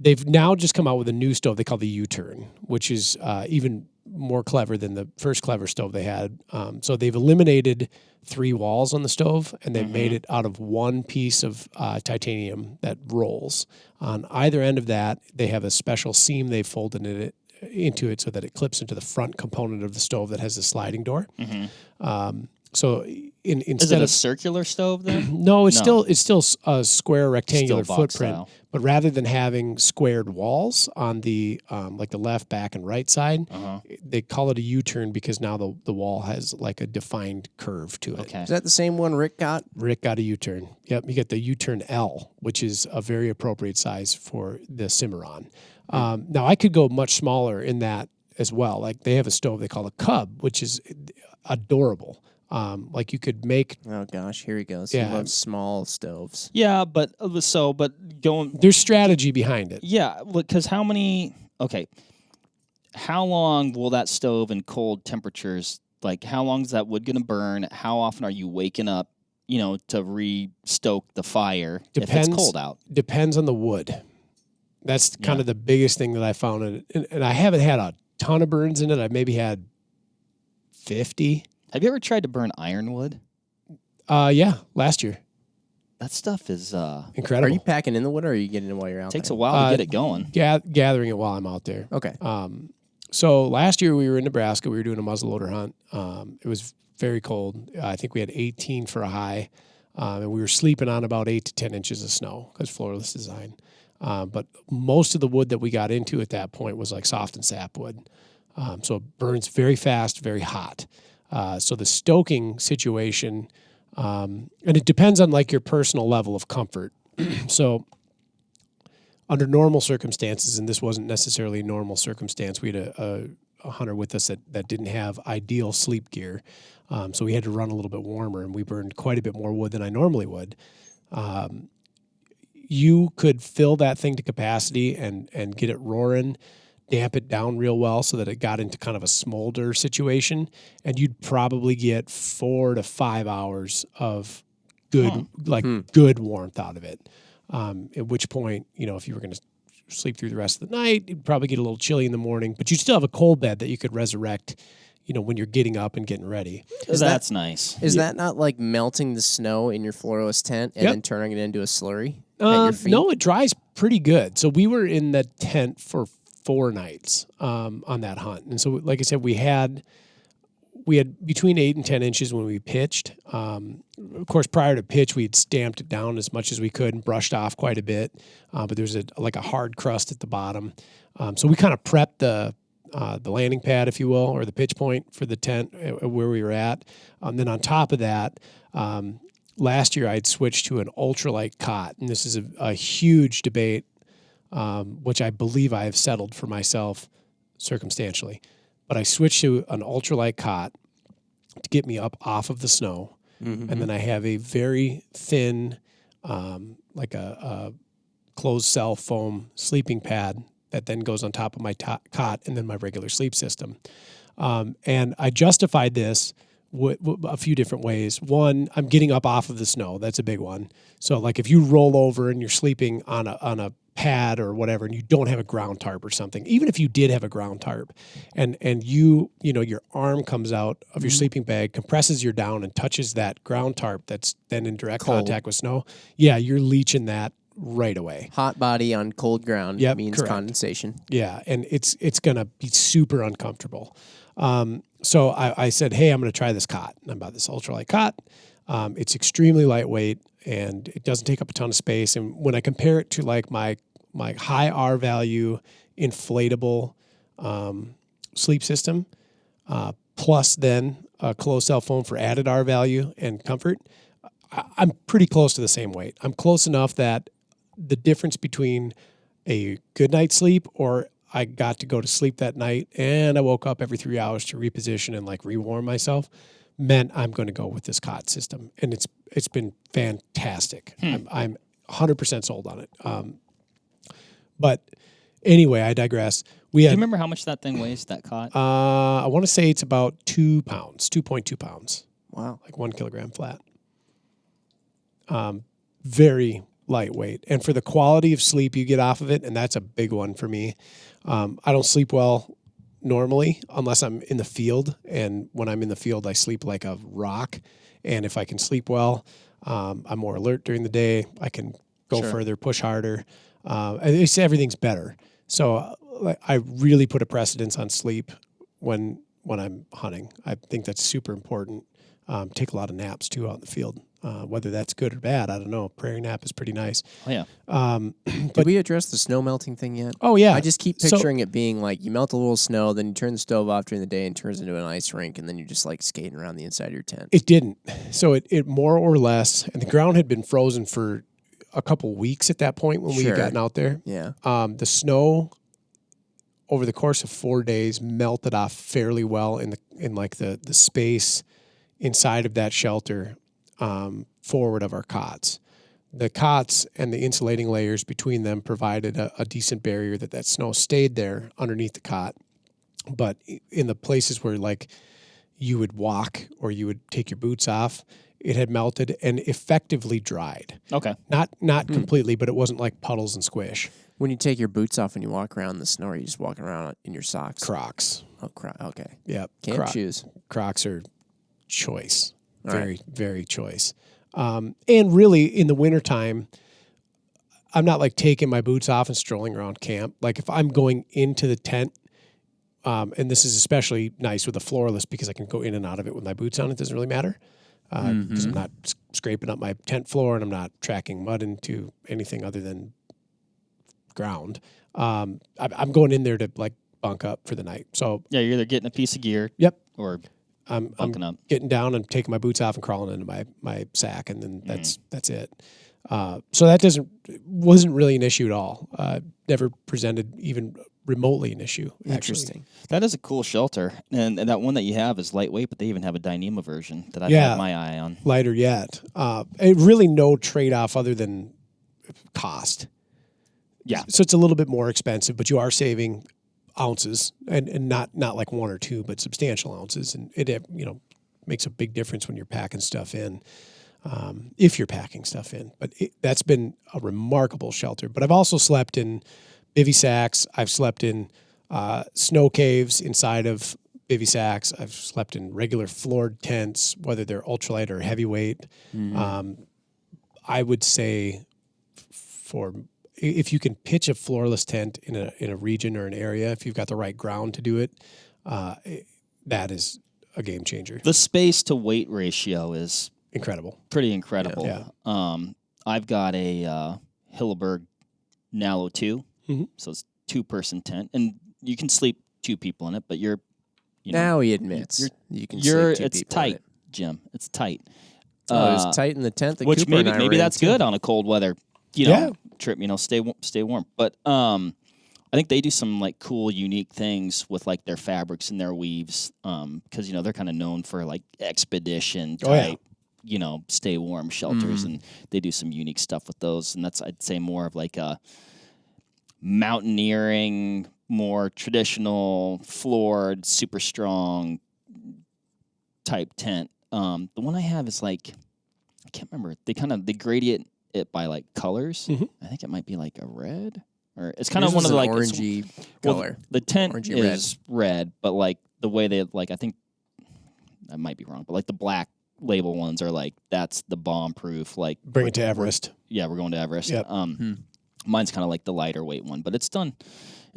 they've now just come out with a new stove they call the U-Turn, which is even more clever than the first clever stove they had. So they've eliminated 3 walls on the stove, and they've made it out of one piece of titanium that rolls. On either end of that, they have a special seam they've folded in it into it so that it clips into the front component of the stove that has the sliding door. So instead
Is it a
of
circular stove then?
no, it's still a square rectangular
Still box
footprint.
style.
But rather than having squared walls on the like the left, back, and right side, they call it a U-turn because now the wall has like a defined curve to it.
Okay.
Is that the same one Rick got?
Rick got a U-turn. Yep, you get the U-turn L, which is a very appropriate size for the Cimarron. Now I could go much smaller in that as well. Like they have a stove they call a Cub, which is adorable. Like you could make.
Oh gosh, here he goes.
Yeah.
He loves small stoves.
Yeah, but going.
There's strategy behind it.
Yeah, because how long will that stove in cold temperatures? Like, how long is that wood going to burn? How often are you waking up, to re-stoke the fire if it's cold out?
Depends on the wood. That's kind of the biggest thing that I found in it. And I haven't had a ton of burns in it. I've maybe had 50.
Have you ever tried to burn ironwood?
Yeah, last year.
That stuff is
Incredible.
Are you packing in the wood or are you getting it while you're out
takes
there?
a while to get it going.
Gathering it while I'm out there.
Okay.
So last year we were in Nebraska. We were doing a muzzleloader hunt. It was very cold. I think we had 18 for a high, and we were sleeping on about 8 to 10 inches of snow because floorless design. But most of the wood that we got into at that point was like soft and sapwood. So it burns very fast, very hot. So the stoking situation, and it depends on like your personal level of comfort. So under normal circumstances, and this wasn't necessarily a normal circumstance, we had a hunter with us that didn't have ideal sleep gear. So we had to run a little bit warmer, and we burned quite a bit more wood than I normally would. You could fill that thing to capacity and get it roaring, damp it down real well so that it got into kind of a smolder situation, and you'd probably get 4 to 5 hours of good good warmth out of it. At which point, if you were going to sleep through the rest of the night, you'd probably get a little chilly in the morning, but you'd still have a cold bed that you could resurrect, when you're getting up and getting ready.
That's nice.
Is that not like melting the snow in your floorless tent and then turning it into a slurry at your feet?
No, it dries pretty good. So we were in the tent for 4 nights on that hunt. And so, like I said, we had between 8 and 10 inches when we pitched. Of course, prior to pitch, we'd stamped it down as much as we could and brushed off quite a bit. But there's a hard crust at the bottom. So we kind of prepped the landing pad, if you will, or the pitch point for the tent where we were at. Then on top of that, last year I'd switched to an Ultralight Cot. And this is a huge debate, which I believe I have settled for myself circumstantially. But I switched to an Ultralight Cot to get me up off of the snow. Mm-hmm. And then I have a very thin, like a closed cell foam sleeping pad that then goes on top of my cot and then my regular sleep system. And I justified this a few different ways. One, I'm getting up off of the snow. That's a big one. So like if you roll over and you're sleeping on a pad or whatever, and you don't have a ground tarp or something, even if you did have a ground tarp and your arm comes out of your sleeping bag, compresses your down and touches that ground tarp that's then in direct contact with snow. Yeah. You're leaching that right away.
Hot body on cold ground means correct. Condensation.
Yeah. And it's going to be super uncomfortable. So I said, hey, I'm going to try this cot. And I bought this Ultralight Cot. It's extremely lightweight and it doesn't take up a ton of space. And when I compare it to like my high R value inflatable sleep system, plus then a closed cell foam for added R value and comfort, I'm pretty close to the same weight. I'm close enough that the difference between a good night's sleep or I got to go to sleep that night and I woke up every 3 hours to reposition and like rewarm myself meant I'm going to go with this cot system. And it's been fantastic. I'm 100% sold on it. But anyway, I digress.
Do you remember how much that thing weighs, that cot?
I want to say it's about 2 pounds, 2.2 pounds.
Wow.
Like 1 kilogram flat. Very lightweight. And for the quality of sleep you get off of it, and that's a big one for me. I don't sleep well normally unless I'm in the field. And when I'm in the field, I sleep like a rock. And if I can sleep well, I'm more alert during the day. I can go further, push harder. Everything's better. So I really put a precedence on sleep when I'm hunting. I think that's super important. Take a lot of naps too out in the field. Whether that's good or bad, I don't know. Prairie nap is pretty nice.
Oh yeah.
Did we address the snow melting thing yet?
Oh yeah.
I just keep picturing it being like you melt a little snow, then you turn the stove off during the day and it turns into an ice rink, and then you're just like skating around the inside of your tent.
It didn't. So it more or less, and the ground had been frozen for a couple weeks at that point when we had gotten out there.
Yeah.
The snow over the course of 4 days melted off fairly well in the space inside of that shelter forward of our cots. The cots and the insulating layers between them provided a decent barrier that snow stayed there underneath the cot. But in the places where like you would walk or you would take your boots off, it had melted and effectively dried.
Okay.
Not completely, but it wasn't like puddles and squish.
When you take your boots off and you walk around in the snow, or you just walking around in your socks?
Crocs.
Oh, okay.
Yep.
Camp shoes.
Crocs are choice.
All
Very, very choice. And really, in the wintertime, I'm not like taking my boots off and strolling around camp. Like if I'm going into the tent, and this is especially nice with a floorless because I can go in and out of it with my boots on. It doesn't really matter because I'm not scraping up my tent floor and I'm not tracking mud into anything other than ground. I'm going in there to like bunk up for the night. So
Yeah, you're either getting a piece of gear.
Yep.
Or
I'm
bunking up.
getting down and taking my boots off and crawling into my sack, and then that's it. So that wasn't really an issue at all. Never presented even remotely an issue.
Interesting.
That is a cool shelter, and that one that you have is lightweight, but they even have a Dyneema version that I've had my eye on.
Lighter yet. Really no trade-off other than cost.
Yeah.
So it's a little bit more expensive, but you are saving ounces, and not like one or two, but substantial ounces, and it makes a big difference when you're packing stuff in. If you're packing stuff in, but that's been a remarkable shelter. But I've also slept in bivy sacks. I've slept in snow caves inside of bivy sacks. I've slept in regular floored tents, whether they're ultralight or heavyweight. I would say if you can pitch a floorless tent in a region or an area, if you've got the right ground to do it, that is a game changer.
The space to weight ratio is
incredible.
Pretty incredible.
Yeah.
I've got a Hilleberg Nalo 2, so it's 2-person tent, and you can sleep 2 people in it, but
now he admits you can sleep 2
it's
people
tight,
in it.
Jim. It's tight.
It was tight in the tent that
which
Cooper and I
maybe
were
that's
in,
good
too.
on a cold weather, trip. Stay warm. But I think they do some like cool, unique things with like their fabrics and their weaves, because they're kind of known for like expedition type, stay warm shelters, and they do some unique stuff with those. And that's, I'd say, more of like a mountaineering, more traditional, floored, super strong type tent. The one I have is like, I can't remember. They gradient it by like colors. I think it might be like a red, or it's kind of one of the like
orangey color.
The tent
Orangey
is red, but like the way they like, I think I might be wrong, but like the black label ones are like, that's the bomb proof. Like
bring it to Everest.
Yeah, we're going to Everest.
Yep.
Mine's kind of like the lighter weight one, but it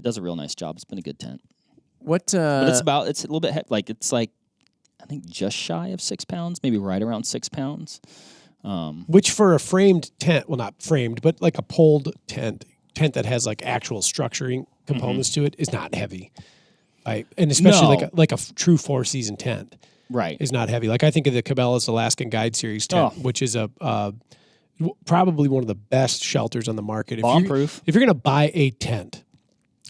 does a real nice job. It's been a good tent.
What?
But it's a little bit it's like, I think just shy of 6 pounds, maybe right around 6 pounds.
Which for a framed tent, well, not framed, but like a poled tent that has like actual structuring components to it, is not heavy. Right? And especially like a true 4-season tent.
Right.
Is not heavy. Like I think of the Cabela's Alaskan Guide Series tent, which is probably one of the best shelters on the market.
Bomb-proof.
If you're going to buy a tent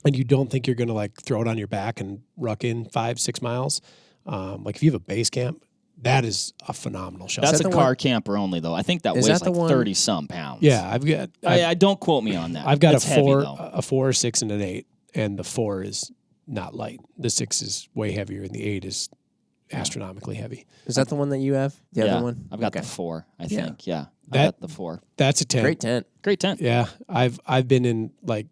and you don't think you're going to like throw it on your back and ruck in 5-6 miles, like if you have a base camp, that is a phenomenal shelter.
That's a car camper only, though. I think that weighs like 30-some pounds.
Yeah, I've got.
I don't quote me on that.
I've got
That's
a 4, a 6, and an 8, and the 4 is not light. The 6 is way heavier, and the 8 is astronomically heavy.
Is that the one that you have? The other one?
I've got the 4. I think. Yeah, I got the 4.
That's a tent.
Great tent.
Great tent.
Yeah, I've been in like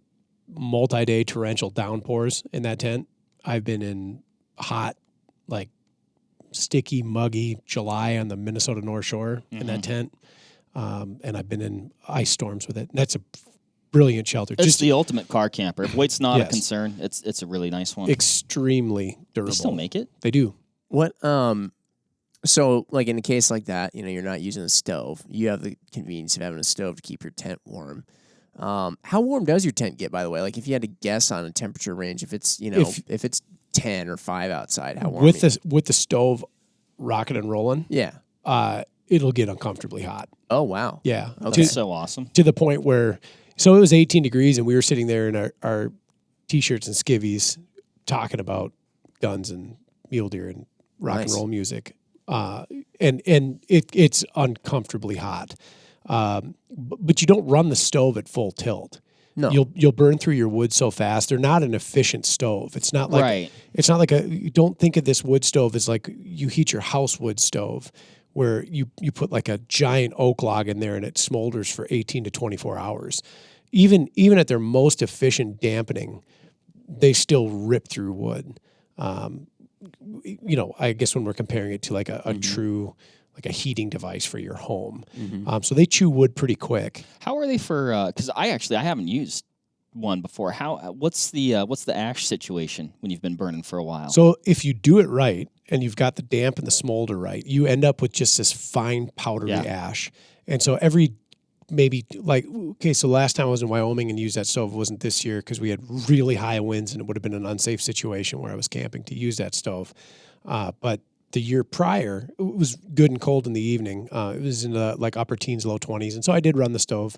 multi-day torrential downpours in that tent. I've been in hot, like sticky, muggy July on the Minnesota North Shore in that tent. And I've been in ice storms with it. And that's a brilliant shelter.
It's the ultimate car camper. If weight's not a
Yes.
concern, it's a really nice one.
Extremely durable.
They still make it?
They do.
What so like in a case like that, you're not using a stove. You have the convenience of having a stove to keep your tent warm. How warm does your tent get, by the way? Like if you had to guess on a temperature range, if it's if it's 10 or 5 outside, how warm?
With the stove rocking and rolling, it'll get uncomfortably hot.
Oh wow.
Yeah.
Okay. That's so awesome.
To the point where, so it was 18 degrees and we were sitting there in our t-shirts and skivvies talking about guns and mule deer and rock and roll music. And it's uncomfortably hot. But you don't run the stove at full tilt.
No.
You'll burn through your wood so fast. They're not an efficient stove. It's not like
Right.
It's not like you don't think of this wood stove as like you heat your house wood stove where you put like a giant oak log in there and it smolders for 18 to 24 hours. Even at their most efficient dampening, they still rip through wood. I guess when we're comparing it to like a true, like a heating device for your home. So they chew wood pretty quick.
How are they for, because I haven't used one before. What's the ash situation when you've been burning for a while?
So if you do it right and you've got the damp and the smolder right, you end up with just this fine powdery ash. And so so last time I was in Wyoming and used that stove, it wasn't this year because we had really high winds and it would have been an unsafe situation where I was camping to use that stove. But the year prior, it was good and cold in the evening. It was in the like upper teens, low 20s. And so I did run the stove.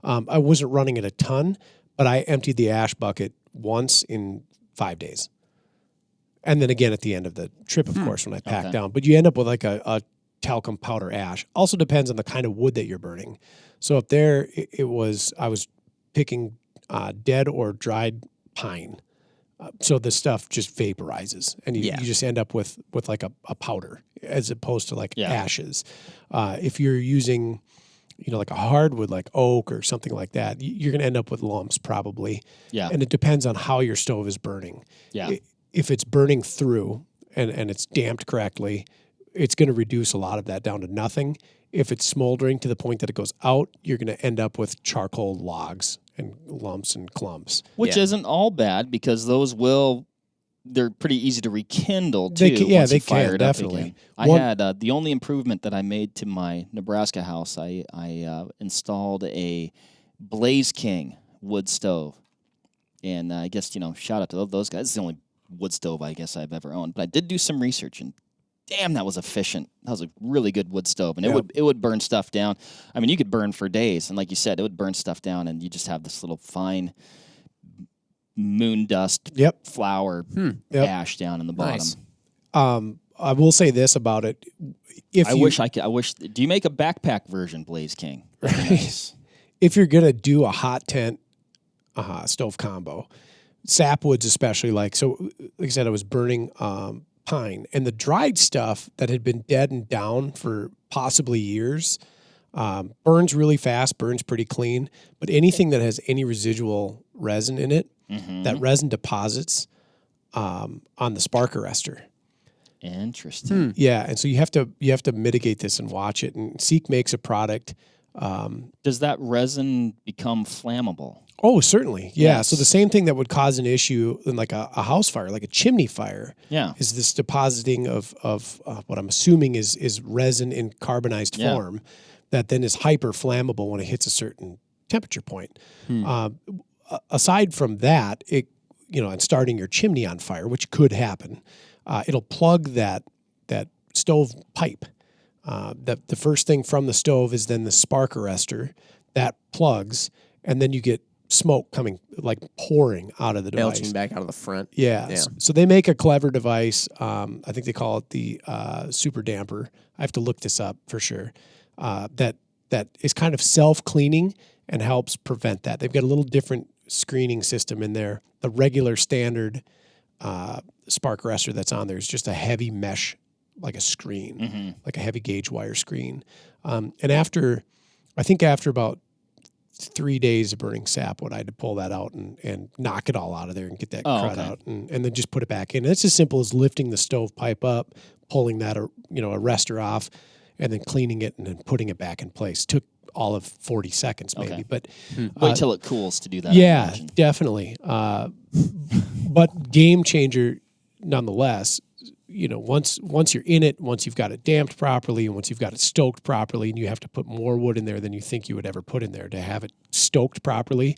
I wasn't running it a ton, but I emptied the ash bucket once in 5 days. And then again at the end of the trip, of course, when I packed down. But you end up with like a talcum powder ash. Also depends on the kind of wood that you're burning. So up there, I was picking dead or dried pine. So the stuff just vaporizes, and you just end up with like a powder as opposed to like ashes. If you're using, like a hardwood like oak or something like that, you're going to end up with lumps probably.
Yeah.
And it depends on how your stove is burning.
Yeah.
If it's burning through and it's damped correctly, it's going to reduce a lot of that down to nothing. If it's smoldering to the point that it goes out, you're going to end up with charcoal logs and lumps and clumps.
Which isn't all bad because they're pretty easy to rekindle too.
They
fire
can
it
definitely.
Up again. I had the only improvement that I made to my Nebraska house. I installed a Blaze King wood stove, and I guess shout out to those guys. It's the only wood stove I guess I've ever owned. But I did do some research, and damn, that was efficient. That was a really good wood stove, and it would burn stuff down. I mean, you could burn for days, and like you said, it would burn stuff down, and you just have this little fine moon dust flour ash down in the bottom.
Nice.
I will say this about it.
I wish. Do you make a backpack version, Blaze King? Nice.
If you're gonna do a hot tent stove combo, sapwoods especially, like I said, I was burning pine, and the dried stuff that had been dead and down for possibly years burns really fast, burns pretty clean. But anything that has any residual resin in it, that resin deposits on the spark arrestor.
Interesting.
Yeah, and so you have to mitigate this and watch it. And Seek makes a product.
Does that resin become flammable?
Oh, certainly. Yeah.
Yes.
So the same thing that would cause an issue in like a house fire, like a chimney fire, is this depositing of what I'm assuming is resin in carbonized form that then is hyper flammable when it hits a certain temperature point. Aside from that, and starting your chimney on fire, which could happen, it'll plug that stove pipe. The first thing from the stove is then the spark arrestor that plugs, and then you get smoke coming, like pouring out of the device.
Belching back out of the front.
Yeah. So they make a clever device. I think they call it the super damper. I have to look this up for sure. That is kind of self-cleaning and helps prevent that. They've got a little different screening system in there. The regular standard spark arrestor that's on there is just a heavy mesh, like a screen, like a heavy gauge wire screen. And after about 3 days of burning sapwood, I had to pull that out and knock it all out of there and get that crud out and then just put it back in. And it's as simple as lifting the stovepipe up, pulling that arrestor off, and then cleaning it and then putting it back in place. Took all of 40 seconds maybe.
Okay.
But
Wait till it cools to do that. I
yeah,
imagine.
definitely. But game changer nonetheless. You know, once you're in it, once you've got it damped properly, and once you've got it stoked properly, and you have to put more wood in there than you think you would ever put in there to have it stoked properly,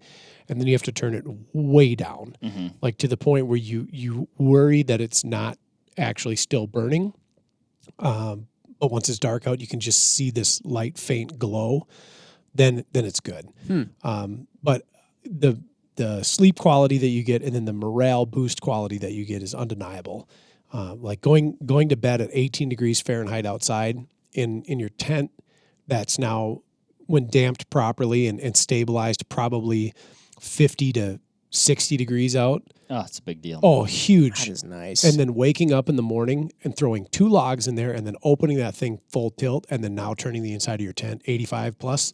and then you have to turn it way down, like to the point where you worry that it's not actually still burning. But once it's dark out, you can just see this light, faint glow. Then it's good. But the sleep quality that you get, and then the morale boost quality that you get is undeniable. Like going to bed at 18 degrees Fahrenheit outside in your tent, that's now, when damped properly and stabilized, probably 50 to 60 degrees out.
Oh, it's a big deal.
Oh, huge.
That is nice.
And then waking up in the morning and throwing 2 logs in there and then opening that thing full tilt and then now turning the inside of your tent 85 plus.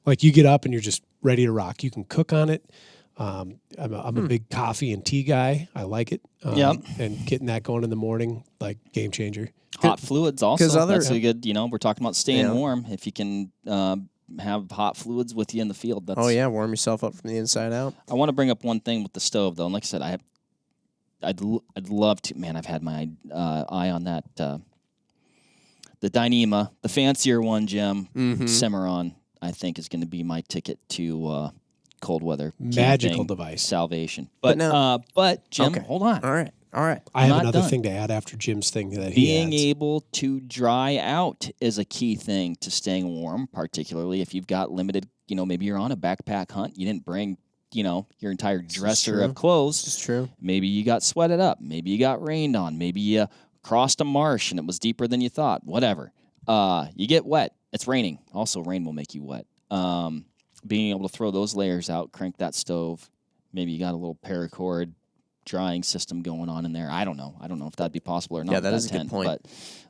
Like you get up and you're just ready to rock. You can cook on it. I'm a big coffee and tea guy. I like it. And getting that going in the morning, like game changer.
Hot fluids also.
other-
That's a good, we're talking about staying warm. If you can have hot fluids with you in the field. That's,
warm yourself up from the inside out.
I want to bring up one thing with the stove, though. And like I said, I'd love to. Man, I've had my eye on that. The Dyneema, the fancier one, Jim, Cimarron, I think is going to be my ticket to cold weather.
Magical
camping,
device.
salvation. But Jim,
Okay.
hold on.
All right.
I have
Not
another
done.
thing to add after Jim's thing that he
Being
adds.
able to dry out is a key thing to staying warm, particularly if you've got limited, maybe you're on a backpack hunt. You didn't bring, your entire dresser
true.
of clothes.
This is true.
Maybe you got sweated up. Maybe you got rained on. Maybe you crossed a marsh and it was deeper than you thought. Whatever. You get wet. It's raining. Also, rain will make you wet. Being able to throw those layers out, crank that stove. Maybe you got a little paracord drying system going on in there. I don't know if that'd be possible or not.
Yeah,
with
that is a good
tent,
point.
But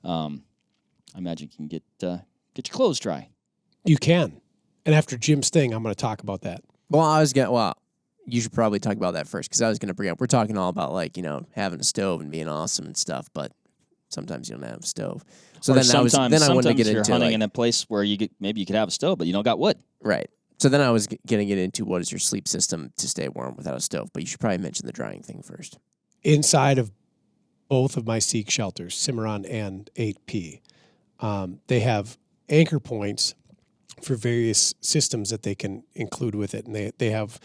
I imagine you can get your clothes dry.
You can. And after Jim's thing, I'm going to talk about that.
Well, you should probably talk about that first because I was going to bring up, we're talking all about having a stove and being awesome and stuff, but sometimes you don't have a stove. So
Or
then I wanted to
sometimes
get
you're
into
hunting in a place where maybe you could have a stove, but you don't got wood.
right. So then I was going to get into what is your sleep system to stay warm without a stove, but you should probably mention the drying thing first.
Inside of both of my Seek shelters, Cimarron and 8P, they have anchor points for various systems that they can include with it. And they have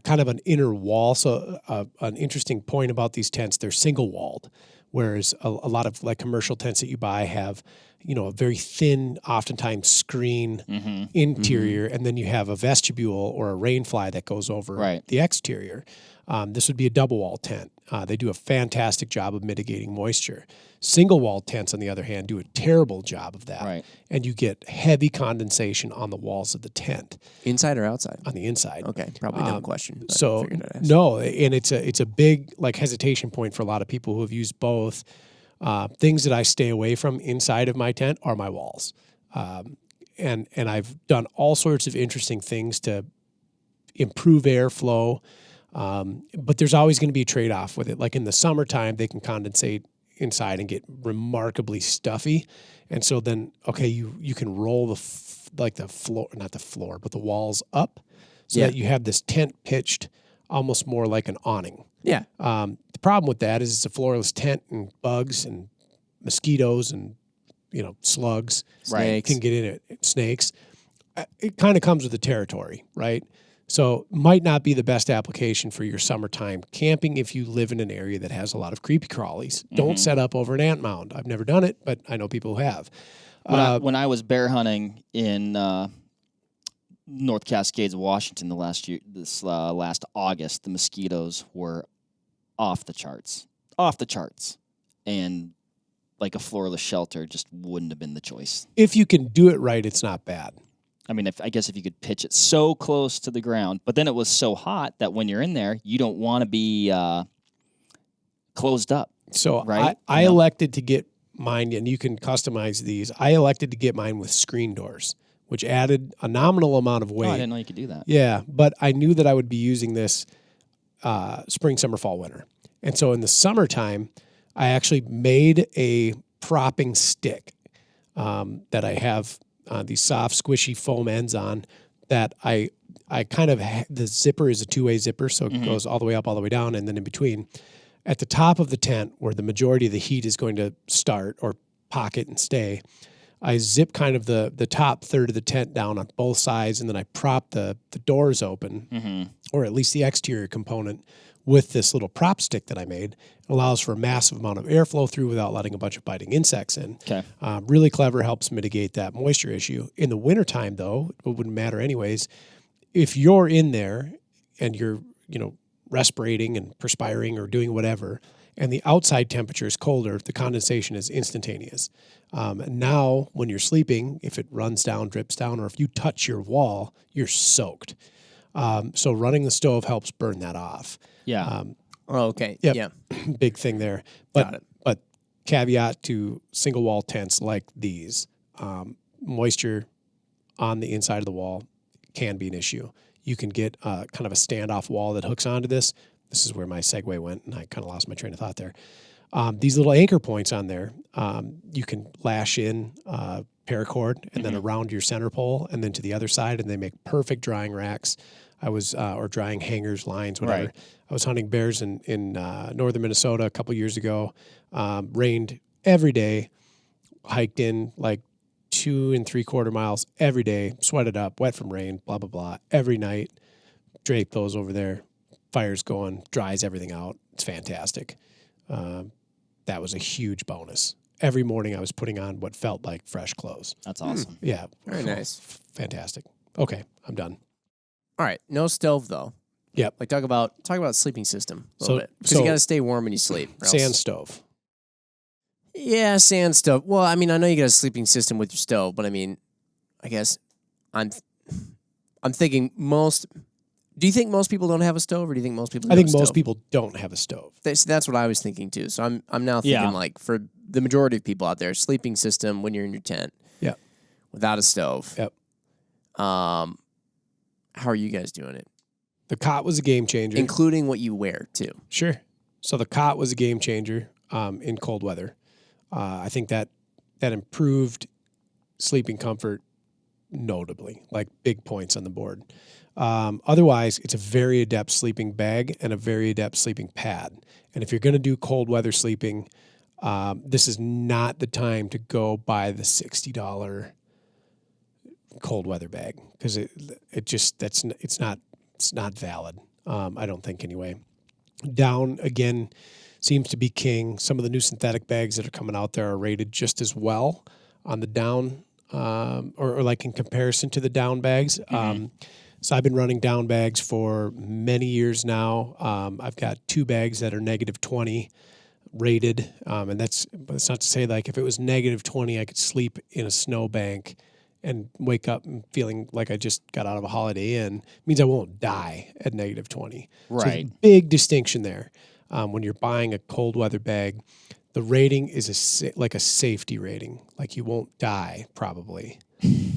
kind of an inner wall. So an interesting point about these tents, they're single walled, whereas a lot of like commercial tents that you buy have, a very thin, oftentimes screen interior, and then you have a vestibule or a rain fly that goes over the exterior. This would be a double wall tent. They do a fantastic job of mitigating moisture. Single wall tents, on the other hand, do a terrible job of that.
Right.
And you get heavy condensation on the walls of the tent.
Inside or outside?
On the inside.
Okay, probably no question. But I
So
figured I'd ask.
no, and it's a big hesitation point for a lot of people who have used both. Things that I stay away from inside of my tent are my walls, and I've done all sorts of interesting things to improve airflow. But there's always going to be a trade-off with it. Like in the summertime, they can condensate inside and get remarkably stuffy. And so then, you can roll the floor, not the floor, but the walls up so that you have this tent pitched almost more like an awning.
Yeah.
The problem with that is it's a floorless tent and bugs and mosquitoes and, slugs
Snakes.
can get in it. Snakes. It kind of comes with the territory, right? So might not be the best application for your summertime camping if you live in an area that has a lot of creepy crawlies. Don't set up over an ant mound. I've never done it, but I know people who have.
When I was bear hunting in North Cascades, Washington, last August, the mosquitoes were off the charts, and like a floorless shelter just wouldn't have been the choice.
If you can do it right, it's not bad.
I mean, if you could pitch it so close to the ground, but then it was so hot that when you're in there, you don't want to be closed up.
So
right?
I elected to get mine, and you can customize these. I elected to get mine with screen doors, which added a nominal amount of weight.
Oh, I didn't know you could do that.
Yeah, but I knew that I would be using this spring, summer, fall, winter. And so in the summertime, I actually made a propping stick that I have these soft, squishy foam ends on that I kind of, the zipper is a two-way zipper, so it goes all the way up, all the way down, and then in between. At the top of the tent, where the majority of the heat is going to start or pocket and stay, I zip kind of the top third of the tent down on both sides, and then I prop the doors open, or at least the exterior component, with this little prop stick that I made. It allows for a massive amount of airflow through without letting a bunch of biting insects in.
Okay.
Really clever, helps mitigate that moisture issue. In the wintertime, though, it wouldn't matter anyways. If you're in there and you're, respirating and perspiring or doing whatever, and the outside temperature is colder, the condensation is instantaneous. Now, when you're sleeping, if it runs down, drips down, or if you touch your wall, you're soaked. So running the stove helps burn that off.
Yeah.
Okay.
Yep.
Yeah.
Big thing there.
Got it.
But caveat to single wall tents like these, moisture on the inside of the wall can be an issue. You can get kind of a standoff wall that hooks onto this. This is where my segue went, and I kind of lost my train of thought there. These little anchor points on there, you can lash in paracord and then around your center pole and then to the other side, and they make perfect drying racks. Or drying hangers, lines, whatever.
Right.
I was hunting bears in northern Minnesota a couple years ago. Rained every day, hiked in like 2 3/4 miles every day, sweated up, wet from rain, blah, blah, blah. Every night, drape those over there, fire's going, dries everything out. It's fantastic. That was a huge bonus. Every morning I was putting on what felt like fresh clothes.
That's awesome.
Yeah.
Very nice.
Fantastic. Okay, I'm done.
All right. No stove though.
Yep.
Like talk about sleeping system a little bit, because
so
you got to stay warm when you sleep. or else-
Sand stove.
Yeah, sand stove. Well, I mean, I know you got a sleeping system with your stove, but I mean, I guess I'm thinking most. Do you think most people don't have a stove, or do you think most people?
I think
have a
most
stove?
people don't have a stove.
That's what I was thinking too. So I'm now thinking like for the majority of people out there, sleeping system when you're in your tent.
Yeah.
Without a stove.
Yep.
How are you guys doing it?
The cot was a game changer.
Including what you wear too.
Sure. So the cot was a game changer in cold weather. I think that improved sleeping comfort notably, like big points on the board. Otherwise, it's a very adept sleeping bag and a very adept sleeping pad. And if you're going to do cold weather sleeping, this is not the time to go buy the $60 cold weather bag, because it's not valid. I don't think anyway. Down again seems to be king. Some of the new synthetic bags that are coming out there are rated just as well on the down, or like in comparison to the down bags. So I've been running down bags for many years now. I've got 2 bags that are -20 rated, and that's not to say like if it was -20, I could sleep in a snowbank and wake up and feeling like I just got out of a Holiday Inn. It means I won't die at -20.
Right.
So big distinction there. When you're buying a cold weather bag, the rating is like a safety rating. Like you won't die probably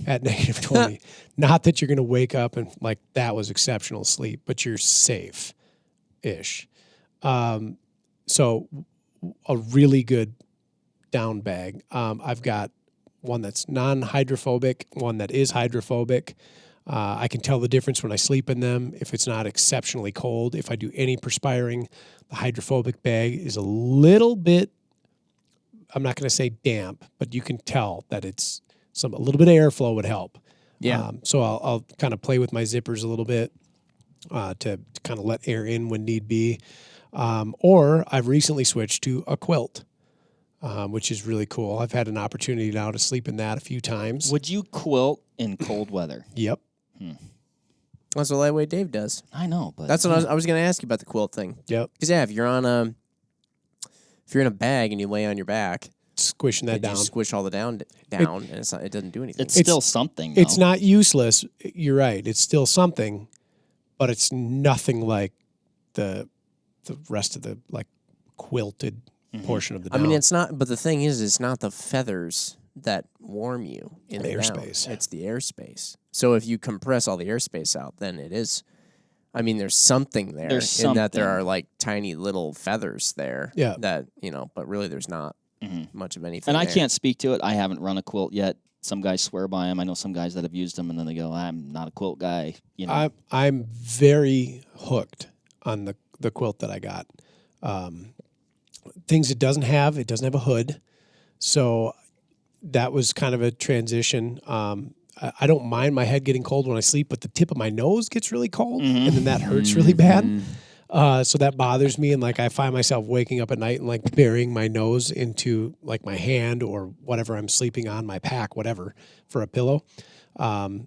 at -20. Not that you're going to wake up and like that was exceptional sleep, but you're safe-ish. So a really good down bag. I've got one that's non-hydrophobic, one that is hydrophobic. I can tell the difference when I sleep in them if it's not exceptionally cold. If I do any perspiring, the hydrophobic bag is a little bit, I'm not going to say damp, but you can tell that it's a little bit of airflow would help.
Yeah.
So I'll kind of play with my zippers a little bit to kind of let air in when need be. Or I've recently switched to a quilt, which is really cool. I've had an opportunity now to sleep in that a few times.
Would you quilt in cold weather?
Yep.
That's what Lightweight Dave does.
I know, but
That's what I was going to ask you about the quilt thing.
Yep.
Because if you're in a bag and you lay on your back,
Squishing that
you
down.
squish all the down, and it doesn't do anything.
it's still something. Though.
It's not useless. You're right. It's still something, but it's nothing like the rest of the like quilted portion of the down.
I mean, it's not. But the thing is, it's not the feathers that warm you in the
airspace.
down. It's the airspace. So if you compress all the airspace out, then it is. I mean, there's something there in that there are like tiny little feathers there.
Yeah.
That but really there's not much of anything.
And I
there.
can't speak to it. I haven't run a quilt yet. some guys swear by them. I know some guys that have used them, and then they go, "I'm not a quilt guy." You know,
I'm very hooked on the quilt that I got. Things it doesn't have a hood, so that was kind of a transition. I don't mind my head getting cold when I sleep, but the tip of my nose gets really cold, and then that hurts really bad. So that bothers me, and like I find myself waking up at night and like burying my nose into like my hand or whatever I'm sleeping on, my pack, whatever, for a pillow. So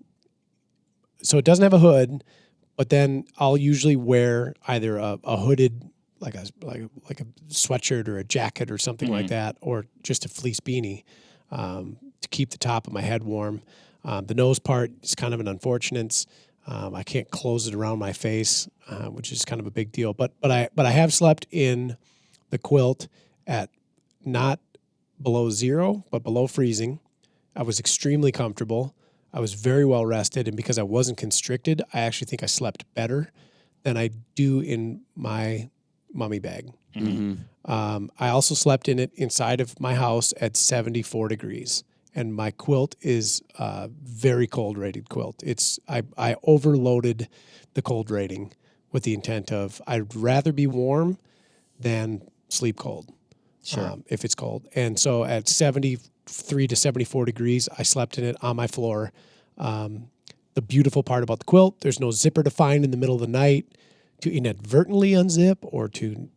it doesn't have a hood, but then I'll usually wear either a hooded like a sweatshirt or a jacket or something like that, or just a fleece beanie to keep the top of my head warm. The nose part is kind of an unfortunate. I can't close it around my face, which is kind of a big deal. But I have slept in the quilt at not below zero, but below freezing. I was extremely comfortable. I was very well rested, and because I wasn't constricted, I actually think I slept better than I do in my mummy bag. I also slept in it inside of my house at 74 degrees. And my quilt is a very cold rated quilt. I overloaded the cold rating with the intent of I'd rather be warm than sleep cold.
Sure.
If it's cold. And so at 73 to 74 degrees, I slept in it on my floor. The beautiful part about the quilt, there's no zipper to find in the middle of the night to inadvertently unzip or to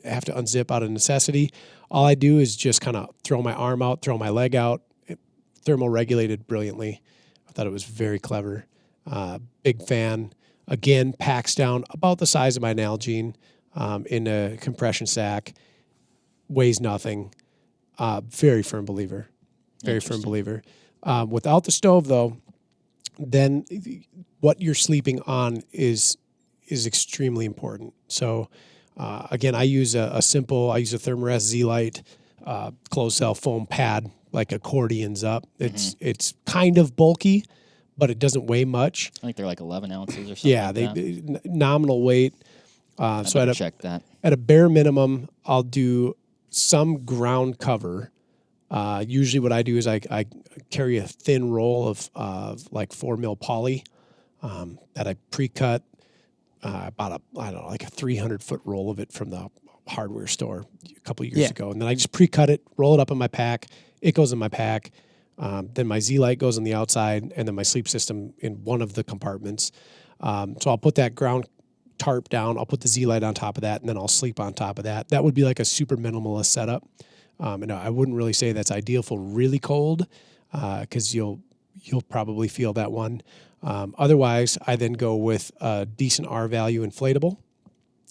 have to unzip out of necessity. All I do is just kind of throw my arm out, throw my leg out. Thermoregulated brilliantly. I thought it was very clever. Big fan. Again, packs down about the size of my Nalgene in a compression sack. Weighs nothing. Very firm believer. Very firm believer. Without the stove, though, then what you're sleeping on is extremely important. So, again, I use a Thermarest Z-Lite closed cell foam pad, like accordions up. It's kind of bulky, but it doesn't weigh much.
I think they're like 11 ounces or something.
Yeah,
like
nominal weight. So
check that.
At a bare minimum, I'll do some ground cover. Usually, what I do is I carry a thin roll of like 4 mil poly that I pre-cut. About a 300-foot roll of it from the hardware store a couple years ago, and then I just pre-cut it, roll it up in my pack. It goes in my pack. Then my Z-Lite goes on the outside, and then my sleep system in one of the compartments. So I'll put that ground tarp down. I'll put the Z-Lite on top of that, and then I'll sleep on top of that. That would be like a super minimalist setup. And I wouldn't really say that's ideal for really cold, because you'll probably feel that one. Otherwise, I then go with a decent R value inflatable,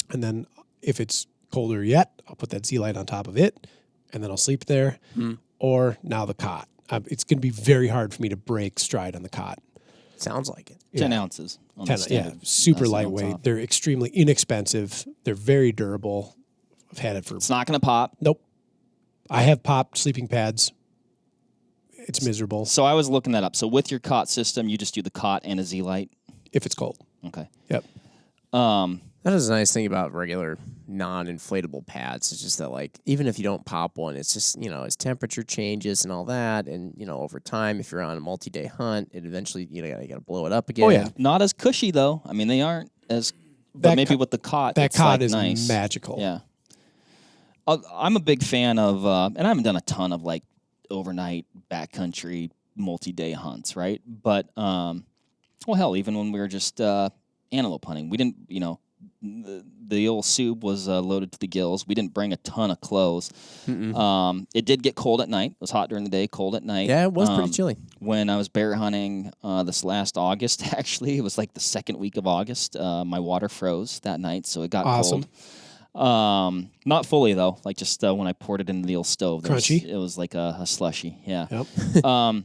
and then if it's colder yet, I'll put that Z-Lite on top of it, and then I'll sleep there. Or now the cot. It's going to be very hard for me to break stride on the cot.
Sounds like it.
10 ounces. On
10,
the stand.
super
That's
lightweight. They're extremely inexpensive. They're very durable. I've had it for...
It's not going to pop.
Nope. I have popped sleeping pads. It's miserable.
So I was looking that up. So with your cot system, you just do the cot and a Z-Lite?
If it's cold.
Okay.
Yep.
That is a nice thing about regular non-inflatable pads. It's just that, like, even if you don't pop one, it's just, as temperature changes and all that, and, over time, if you're on a multi-day hunt, it eventually, you got to blow it up again.
Oh, yeah.
Not as cushy, though. I mean, they aren't as... But maybe with the cot,
that
it's
cot
like
is
nice.
magical.
Yeah. I'm a big fan of, and I haven't done a ton of, like, overnight backcountry multi-day hunts, right? But, well, hell, even when we were just antelope hunting, we didn't, the old Sub was loaded to the gills. We didn't bring a ton of clothes. It did get cold at night. It was hot during the day, cold at night.
Yeah, it was pretty chilly.
When I was bear hunting this last August, actually, it was like the second week of August. My water froze that night, so it got
awesome.
Cold. Not fully, though. Like just when I poured it into the old stove.
Crunchy?
It was like a slushy, yeah.
Yep.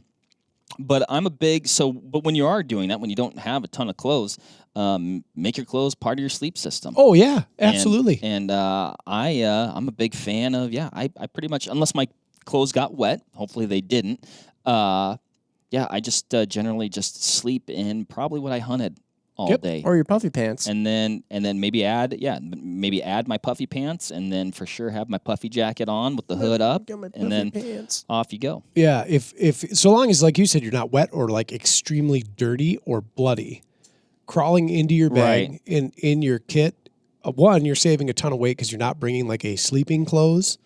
But I'm a big, but when you are doing that, when you don't have a ton of clothes, make your clothes part of your sleep system.
Oh, yeah, absolutely.
And I'm a big fan of, I pretty much, unless my clothes got wet, hopefully they didn't, I just generally just sleep in probably what I hunted all day.
Or your puffy pants.
And then maybe add my puffy pants, and then for sure have my puffy jacket on with the hood up, and then off you go.
Yeah, if so long as, like you said, you're not wet or like extremely dirty or bloody, crawling into your bag in your kit. One, you're saving a ton of weight because you're not bringing like a sleeping clothes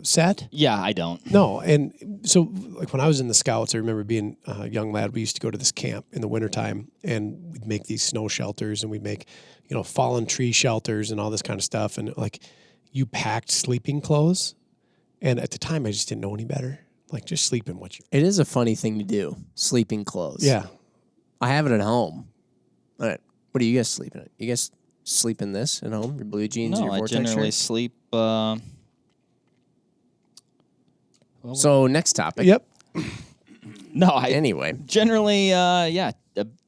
set.
Yeah, I don't.
No, and so like when I was in the Scouts, I remember being a young lad. We used to go to this camp in the wintertime, and we'd make these snow shelters, and we'd make, fallen tree shelters and all this kind of stuff. And like, you packed sleeping clothes, and at the time, I just didn't know any better. Like, just sleep in what you.
It is a funny thing to do, sleeping clothes.
Yeah,
I have it at home. All right, what do you guys sleep in? You guys sleep in this at home? Your blue jeans,
No,
your Vortex
I generally
shirt?
sleep.
So next topic.
Yep.
No, I
Anyway,
generally, a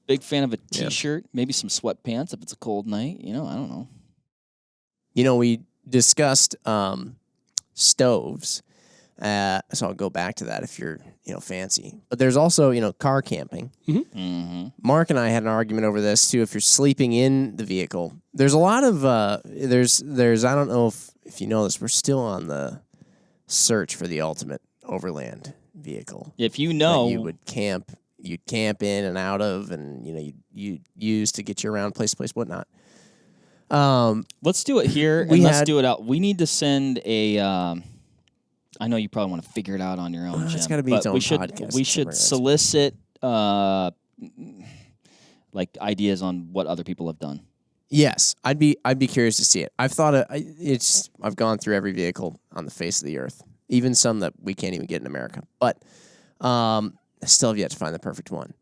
big fan of a t-shirt, maybe some sweatpants if it's a cold night. I don't know.
we discussed stoves. So I'll go back to that if you're, fancy. But there's also, car camping.
Mm-hmm.
Mark and I had an argument over this too. If you're sleeping in the vehicle, there's a lot of there's I don't know if you know this. We're still on the search for the ultimate overland vehicle.
If you know,
you'd camp in and out of, and you use to get you around place to place, whatnot.
Let's do it here and let's do it out. We need to send a. I know you probably want to figure it out on your own, Jim.
It's got to be its own podcast.
We should solicit like ideas on what other people have done.
Yes, I'd be curious to see it. I've thought I've gone through every vehicle on the face of the earth, even some that we can't even get in America. But I still have yet to find the perfect one.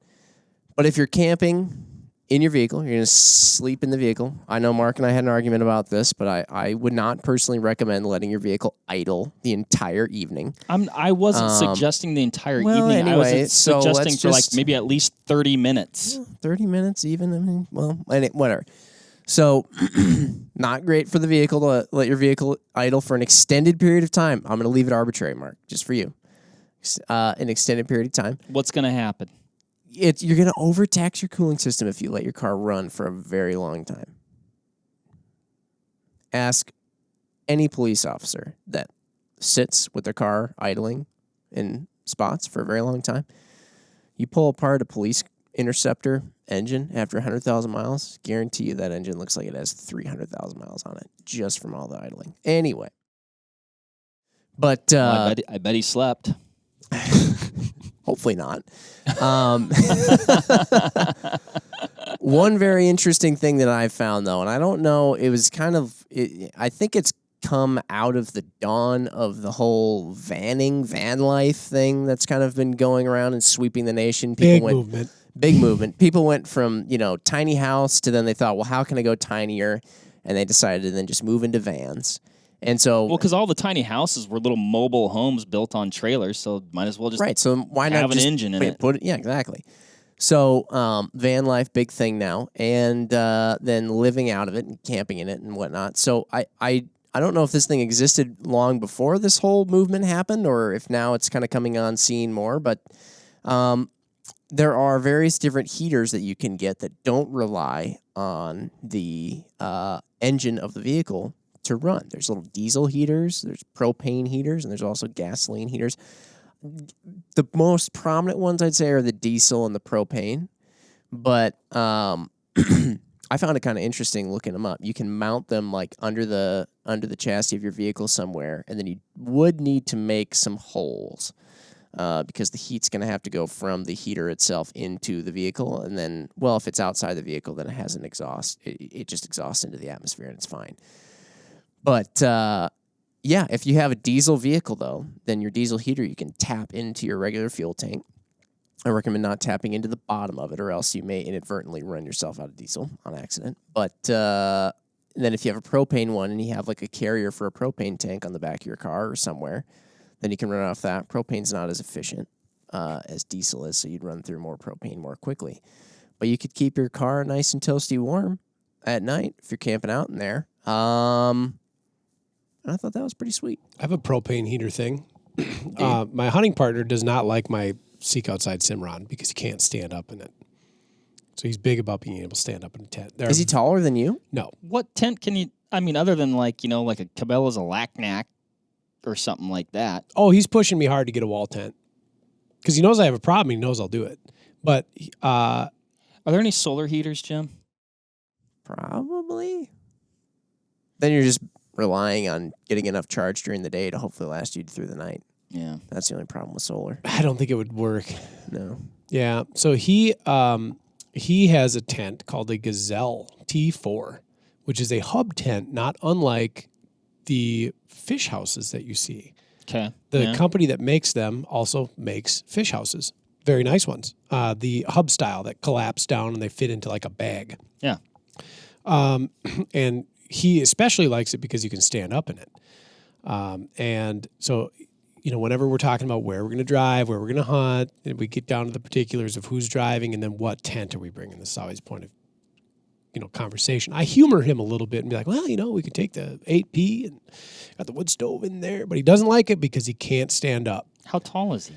But if you're camping in your vehicle, you're going to sleep in the vehicle. I know Mark and I had an argument about this, but I would not personally recommend letting your vehicle idle the entire evening.
I wasn't suggesting the entire evening.
Anyway,
I was suggesting for like maybe at least 30 minutes.
30 minutes even. I mean, whatever. So, not great for the vehicle to let your vehicle idle for an extended period of time. I'm going to leave it arbitrary, Mark, just for you. An extended period of time.
What's going to happen?
You're going to overtax your cooling system if you let your car run for a very long time. Ask any police officer that sits with their car idling in spots for a very long time. You pull apart a police interceptor engine after 100,000 miles, guarantee you that engine looks like it has 300,000 miles on it just from all the idling. Anyway. But
I bet he slept.
Hopefully not. One very interesting thing that I found, though, and I don't know, it was I think it's come out of the dawn of the whole van life thing that's kind of been going around and sweeping the nation.
Big movement. People
went from, tiny house to then they thought, well, how can I go tinier? And they decided to then just move into vans. And so,
because all the tiny houses were little mobile homes built on trailers, so might as well just
So why not
have an engine in it?
Yeah, exactly. So van life, big thing now, and then living out of it and camping in it and whatnot. So I don't know if this thing existed long before this whole movement happened, or if now it's kind of coming on scene more. But there are various different heaters that you can get that don't rely on the engine of the vehicle to run. There's little diesel heaters, there's propane heaters, and there's also gasoline heaters. The most prominent ones, I'd say, are the diesel and the propane. But I found it kind of interesting looking them up. You can mount them like under the chassis of your vehicle somewhere, and then you would need to make some holes because the heat's going to have to go from the heater itself into the vehicle. And then, well, if it's outside the vehicle, then it has an exhaust. It just exhausts into the atmosphere, and it's fine. But, if you have a diesel vehicle, though, then your diesel heater, you can tap into your regular fuel tank. I recommend not tapping into the bottom of it, or else you may inadvertently run yourself out of diesel on accident. But then if you have a propane one and you have like a carrier for a propane tank on the back of your car or somewhere, then you can run off that. Propane's not as efficient as diesel is, so you'd run through more propane more quickly. But you could keep your car nice and toasty warm at night if you're camping out in there. I thought that was pretty sweet.
I have a propane heater thing. My hunting partner does not like my Seek Outside Cimarron because he can't stand up in it. So he's big about being able to stand up in a tent.
Is he taller than you?
No.
What tent can you? I mean, other than like a Cabela's a Lacnac or something like that.
Oh, he's pushing me hard to get a wall tent because he knows I have a problem. He knows I'll do it. But
are there any solar heaters, Jim?
Probably. Then you're just relying on getting enough charge during the day to hopefully last you through the night.
Yeah,
that's the only problem with solar.
I don't think it would work.
No.
Yeah. So he has a tent called a Gazelle T4, which is a hub tent, not unlike the fish houses that you see.
Okay.
The company that makes them also makes fish houses. Very nice ones. The hub style that collapse down and they fit into like a bag.
Yeah.
And he especially likes it because you can stand up in it. And so, whenever we're talking about where we're going to drive, where we're going to hunt, and we get down to the particulars of who's driving and then what tent are we bringing. This is always a point of, conversation. I humor him a little bit and be like, well, we could take the 8P and got the wood stove in there, but he doesn't like it because he can't stand up.
How tall is he?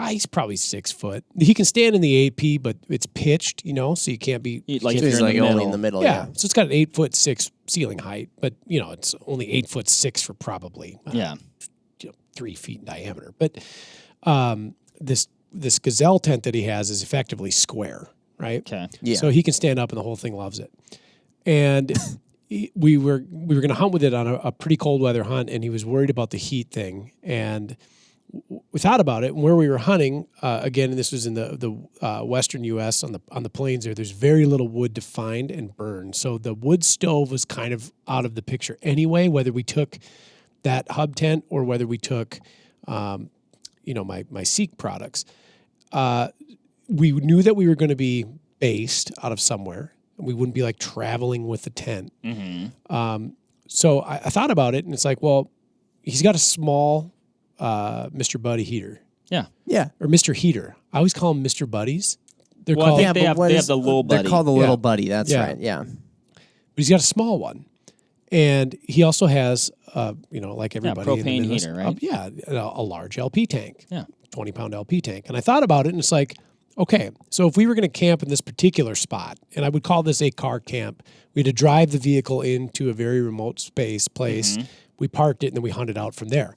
He's probably 6 foot. He can stand in the 8P, but it's pitched, so you can't be
Like if
He's
you're
like
in the
only
middle.
in the middle.
yeah. So it's got an 8'6" ceiling height, but it's only 8'6" for probably 3 feet in diameter. But this Gazelle tent that he has is effectively square, right?
Okay.
Yeah.
So he can stand up and the whole thing loves it. And we were going to hunt with it on a pretty cold weather hunt, and he was worried about the heat thing. And we thought about it, and where we were hunting, again, and this was in the western U.S. on the plains there's very little wood to find and burn. So the wood stove was kind of out of the picture anyway, whether we took that hub tent or whether we took, my Seek products. We knew that we were going to be based out of somewhere, and we wouldn't be like traveling with the tent.
Mm-hmm.
So I thought about it, and it's like, well, he's got a small Mr. Buddy heater.
Yeah.
Yeah.
Or Mr. Heater. I always call them Mr. Buddies. They're
Well, I
called,
think they have the little buddy.
They're called the little
Yeah.
buddy. That's
Yeah.
right. Yeah.
but he's got a small one. And he also has, like everybody. in the
propane
Midwest,
heater, right?
a large LP tank.
Yeah.
20-pound LP tank. And I thought about it, and it's like, okay, so if we were going to camp in this particular spot, and I would call this a car camp, we had to drive the vehicle into a very remote place.
Mm-hmm.
We parked it, and then we hunted out from there.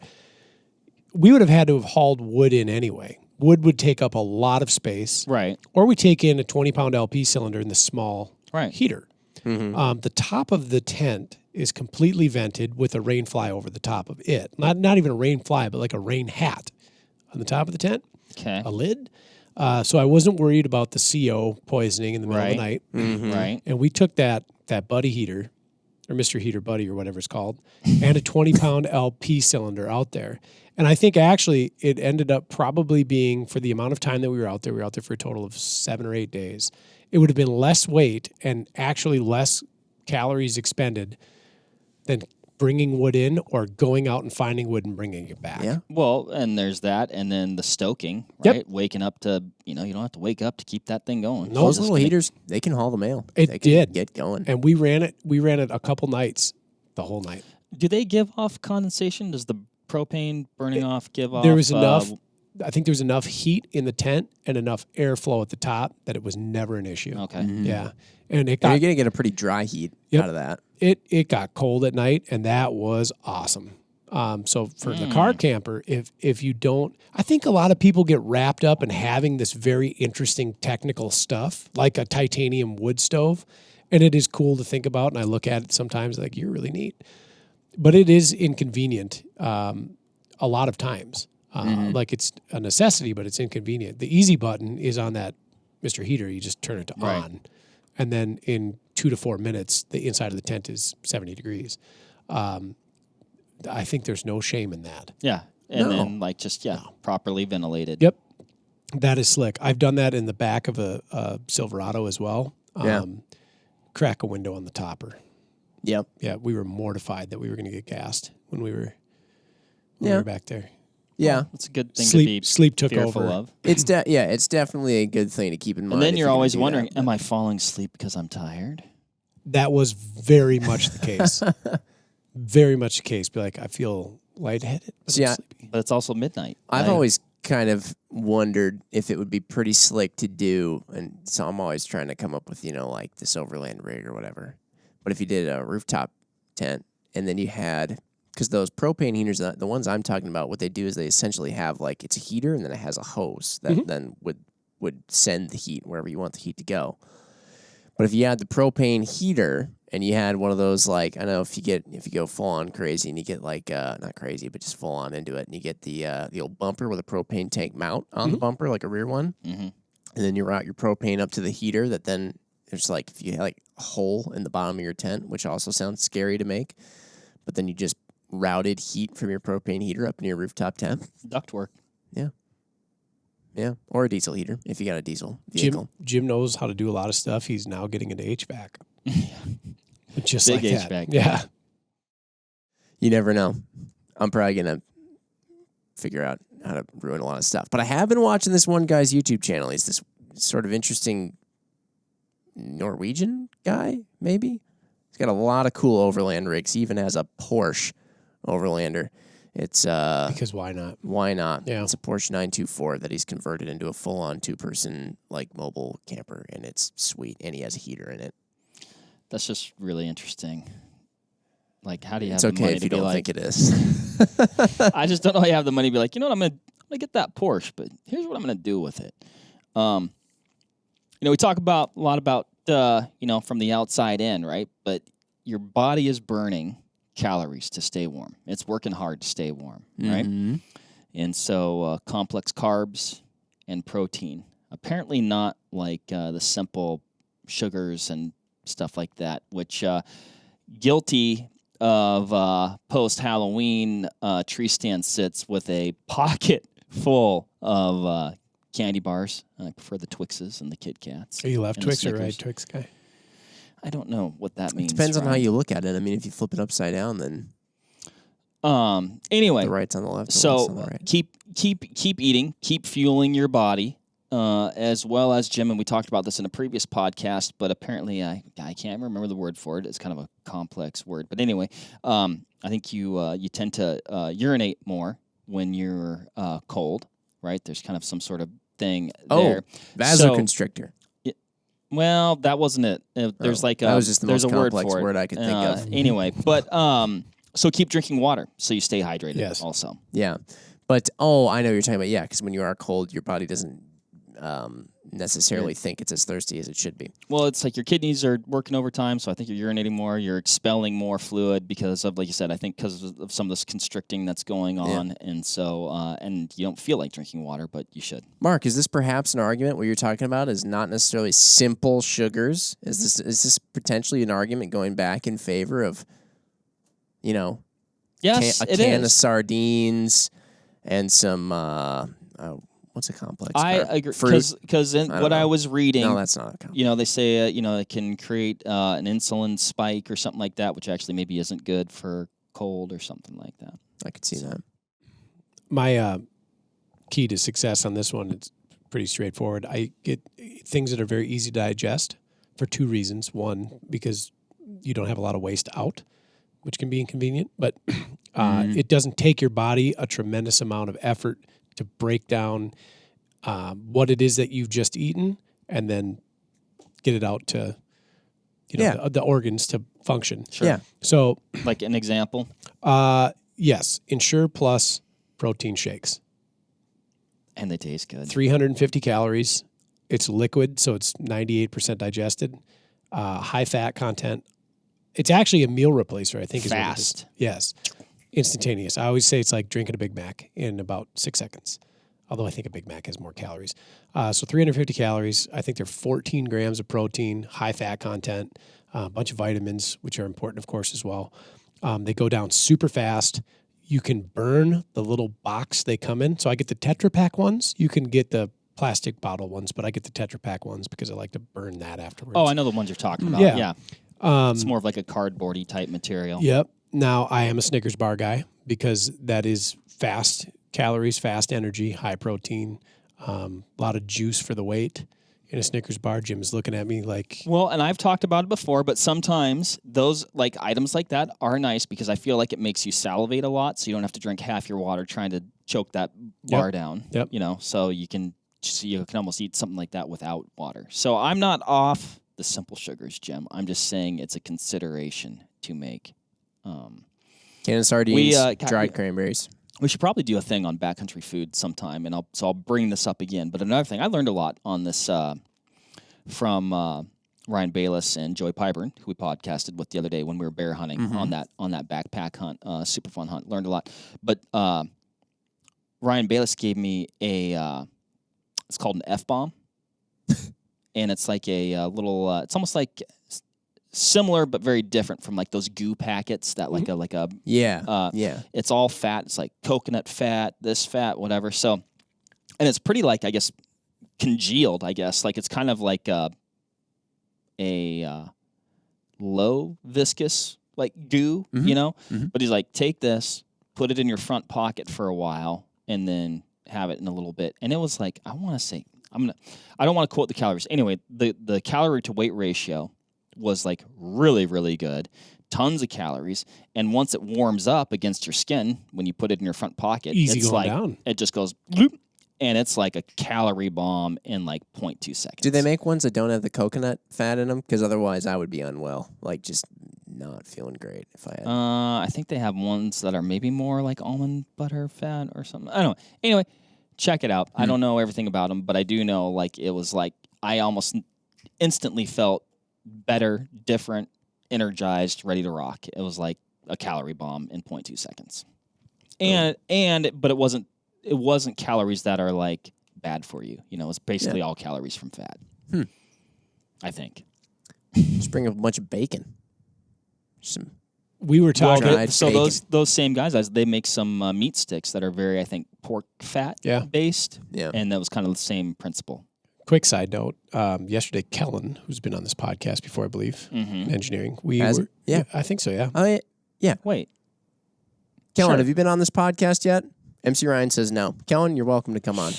We would have had to have hauled wood in anyway. Wood would take up a lot of space.
Right.
Or we take in a 20-pound LP cylinder in the small heater.
Mm-hmm.
The top of the tent is completely vented with a rain fly over the top of it. Not even a rain fly, but like a rain hat on the top of the tent.
Okay.
A lid. So I wasn't worried about the CO poisoning in the middle of the night.
Mm-hmm.
Right.
And we took that Buddy heater, or Mr. Heater Buddy, or whatever it's called, and a 20-pound LP cylinder out there. And I think actually it ended up probably being, for the amount of time that we were out there for a total of 7 or 8 days, it would have been less weight and actually less calories expended than bringing wood in or going out and finding wood and bringing it back.
Yeah.
Well, and there's that, and then the stoking,
Yep.
right? Waking up to, you don't have to wake up to keep that thing going.
No,
Those little heaters, they can haul the mail.
It
They can
did.
get going.
And we ran it a couple nights, the whole night.
Do they give off condensation? Does the propane burning off give off?
There was enough. I think there was enough heat in the tent and enough airflow at the top that it was never an issue.
Okay.
Mm-hmm.
Yeah, and it
And
got
you're going to get a pretty dry heat
Yep.
out of that.
it got cold at night, and that was awesome. So for the car camper, if you don't, I think a lot of people get wrapped up in having this very interesting technical stuff, like a titanium wood stove, and it is cool to think about. And I look at it sometimes like, you're really neat, but it is inconvenient a lot of times. Like it's a necessity, but it's inconvenient. The easy button is on that Mr. Heater. You just turn it to on, and then in 2 to 4 minutes, the inside of the tent is 70 degrees. I think there's no shame in that.
Yeah. And
No.
then properly ventilated.
Yep. That is slick. I've done that in the back of a Silverado as well.
Yeah.
Crack a window on the topper.
Yep.
Yeah, we were mortified that we were going to get gassed when we were back there.
Yeah.
It's a good thing
Sleep
to
took
be fearful
over.
of.
It's definitely a good thing to keep in mind.
And then
if
you're
gonna
always
do
wondering,
that.
am I falling asleep because I'm tired?
That was very much the case. Very much the case. Be like, I feel lightheaded, but
See,
I'm sleepy.
But it's also midnight.
I've
right?
always kind of wondered if it would be pretty slick to do, and so I'm always trying to come up with, like this overland rig or whatever. But if you did a rooftop tent, and then you had, because those propane heaters, the ones I'm talking about, what they do is they essentially have like, it's a heater and then it has a hose that then would send the heat wherever you want the heat to go. But if you had the propane heater and you had one of those, like, I know if you go full on crazy and you get like, not crazy, but just full on into it, and you get the old bumper with a propane tank mount on the bumper, like a rear one, and then you route your propane up to the heater that then there's like, if you had like a hole in the bottom of your tent, which also sounds scary to make, but then you just routed heat from your propane heater up in your rooftop tent.
Ductwork.
Yeah. Yeah, or a diesel heater if you got a diesel vehicle.
Jim knows how to do a lot of stuff. He's now getting into HVAC. Just
Big
like
HVAC.
that. Yeah.
You never know. I'm probably going to figure out how to ruin a lot of stuff. But I have been watching this one guy's YouTube channel. He's this sort of interesting Norwegian guy, maybe. He's got a lot of cool overland rigs. He even has a Porsche Overlander. It's
because why not?
Why not?
Yeah.
It's a Porsche 924 that he's converted into a full-on two-person like mobile camper, and it's sweet. And he has a heater in it.
That's just really interesting. Like, how do you have
It's
the
okay
money
if
to
you
be
don't
like?
think it is.
I just don't know how you have the money to be like, you know what, I'm gonna get that Porsche, but here's what I'm gonna do with it. We talk a lot about from the outside in, right? But your body is burning calories to stay warm. It's working hard to stay warm, right? And so complex carbs and protein, apparently not like the simple sugars and stuff like that, which guilty of post-Halloween tree stand sits with a pocket full of candy bars. I prefer the Twixes and the Kit Kats.
Are you left
and
Twix
the
or right
Snickers.
Twix guy?
I don't know what that means.
It depends on how
Ryan.
you look at it. I mean, if you flip it upside down, then
Anyway,
the right's on the left, the left's
so
on the right.
keep eating, keep fueling your body, as well as Jim. And we talked about this in a previous podcast, but apparently I can't remember the word for it. It's kind of a complex word, but anyway, I think you tend to urinate more when you're cold, right? There's kind of some sort of thing there.
Vasoconstrictor.
Well, that wasn't it. There's like
that was just the
there's
most
a word
complex
for it.
word I could think of.
Anyway, but so keep drinking water so you stay hydrated.
Yes.
Also.
Yeah. But, I know what you're talking about. Yeah, because when you are cold, your body doesn't necessarily think it's as thirsty as it should be.
Well, it's like your kidneys are working overtime, so I think you're urinating more. You're expelling more fluid because of, like you said, I think because of some of this constricting that's going on. Yeah. And so, and you don't feel like drinking water, but you should.
Mark, is this perhaps an argument what you're talking about is not necessarily simple sugars? Is this potentially an argument going back in favor of,
yes,
a can of sardines and some, what's a complex
I
carb?
agree
Fruit?
because I was reading,
no, that's not a complex.
they say it can create an insulin spike or something like that, which actually maybe isn't good for cold or something like that.
I could see that.
My key to success on this one is pretty straightforward. I get things that are very easy to digest for two reasons. One, because you don't have a lot of waste out, which can be inconvenient, but it doesn't take your body a tremendous amount of effort to break down what it is that you've just eaten and then get it out to the organs to function.
Sure.
Yeah.
So,
like an example?
yes, Ensure Plus protein shakes.
And they taste good.
350 calories. It's liquid, so it's 98% digested. High fat content. It's actually a meal replacer, I think.
Fast.
Is what it is. Yes. Instantaneous. I always say it's like drinking a Big Mac in about 6 seconds, although I think a Big Mac has more calories. So 350 calories. I think they're 14 grams of protein, high fat content, a bunch of vitamins, which are important, of course, as well. They go down super fast. You can burn the little box they come in. So I get the Tetra Pak ones. You can get the plastic bottle ones, but I get the Tetra Pak ones because I like to burn that afterwards.
Oh, I know the ones you're talking about.
Yeah.
It's more of like a cardboardy type material.
Yep. Now, I am a Snickers bar guy because that is fast calories, fast energy, high protein, a lot of juice for the weight in a Snickers bar. Jim is looking at me like...
Well, and I've talked about it before, but sometimes those items like that are nice because I feel like it makes you salivate a lot, so you don't have to drink half your water trying to choke that bar down.
Yep.
You know, so you can almost eat something like that without water. So I'm not off the simple sugars, Jim. I'm just saying it's a consideration to make.
Canned sardines, dried cranberries.
We should probably do a thing on backcountry food sometime, and I'll bring this up again. But another thing, I learned a lot on this from Ryan Bayless and Joey Pyburn, who we podcasted with the other day when we were bear hunting on that backpack hunt, super fun hunt. Learned a lot. But Ryan Bayless gave me it's called an F-bomb, and it's like a little. It's almost like similar but very different from like those goo packets that like a it's all fat. It's like coconut fat, this fat, whatever. So, and it's pretty like, I guess, congealed. I guess like it's kind of like a low viscous like goo, you know. But he's like, take this, put it in your front pocket for a while, and then have it in a little bit. And it was like, I want to say, I don't want to quote the calories. Anyway, the calorie to weight ratio was like really, really good. Tons of calories. And once it warms up against your skin, when you put it in your front pocket, it's like down. It just goes bloop, and it's like a calorie bomb in like 0.2 seconds.
Do they make ones that don't have the coconut fat in them? Because otherwise I would be unwell. Like just not feeling great if I had.
I think they have ones that are maybe more like almond butter fat or something. I don't know. Anyway, check it out. I don't know everything about them, but I do know like it was like I almost instantly felt better, different, energized, ready to rock. It was like a calorie bomb in 0.2 seconds. But it wasn't calories that are like bad for you. You know, it's basically all calories from fat. I think.
Just bring a bunch of bacon.
We were talking.
So those same guys, they make some meat sticks that are very, I think, pork fat based. Yeah. And that was kind of the same principle.
Quick side note: yesterday, Kellen, who's been on this podcast before, I believe, in engineering, I think so. Yeah.
Oh yeah.
Wait,
Kellen, have you been on this podcast yet? MC Ryan says no. Kellen, you're welcome to come on.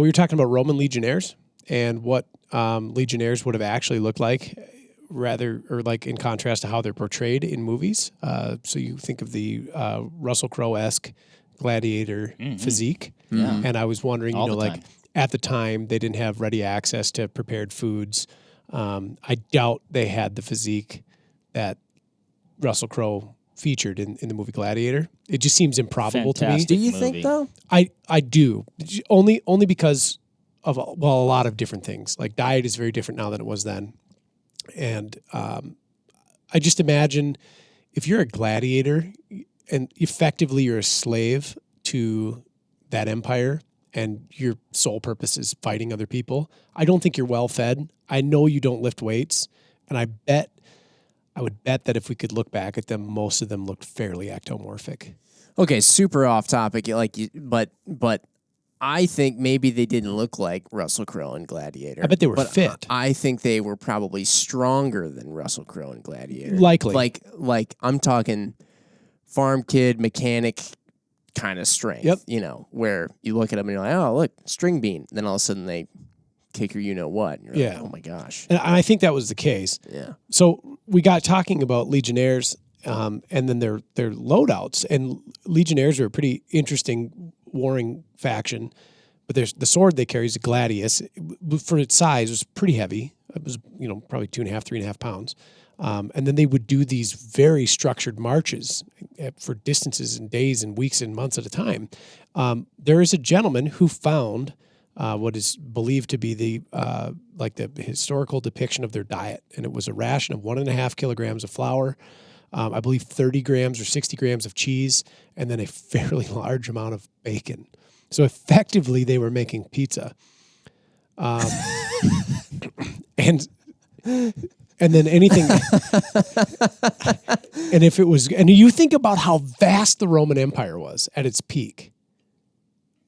We were talking about Roman Legionnaires and what Legionnaires would have actually looked like, like in contrast to how they're portrayed in movies. So you think of the Russell Crowe-esque gladiator physique, and I was wondering, like. At the time, they didn't have ready access to prepared foods. I doubt they had the physique that Russell Crowe featured in the movie Gladiator. It just seems improbable to me.
Do you think, though?
I do. Only because of, a lot of different things. Like diet is very different now than it was then. And I just imagine if you're a gladiator and effectively you're a slave to that empire, and your sole purpose is fighting other people, I don't think you're well fed. I know you don't lift weights, and I would bet that if we could look back at them, most of them looked fairly ectomorphic.
Okay, super off topic, but I think maybe they didn't look like Russell Crowe and Gladiator.
I bet they were fit.
I think they were probably stronger than Russell Crowe and Gladiator.
Likely,
like I'm talking farm kid mechanic kind of strength, where you look at them and you're like, oh, look, string bean. Then all of a sudden they kick your you-know-what. And you're like, oh, my gosh.
And I think that was the case.
Yeah.
So we got talking about Legionnaires and then their loadouts. And Legionnaires are a pretty interesting warring faction. But the sword they carry is a gladius. For its size, it was pretty heavy. It was, probably 2.5, 3.5 pounds. And then they would do these very structured marches for distances and days and weeks and months at a time. There is a gentleman who found what is believed to be the historical depiction of their diet, and it was a ration of 1.5 kilograms of flour, I believe 30 grams or 60 grams of cheese, and then a fairly large amount of bacon. So effectively, they were making pizza, and then anything, and if it was, and you think about how vast the Roman Empire was at its peak.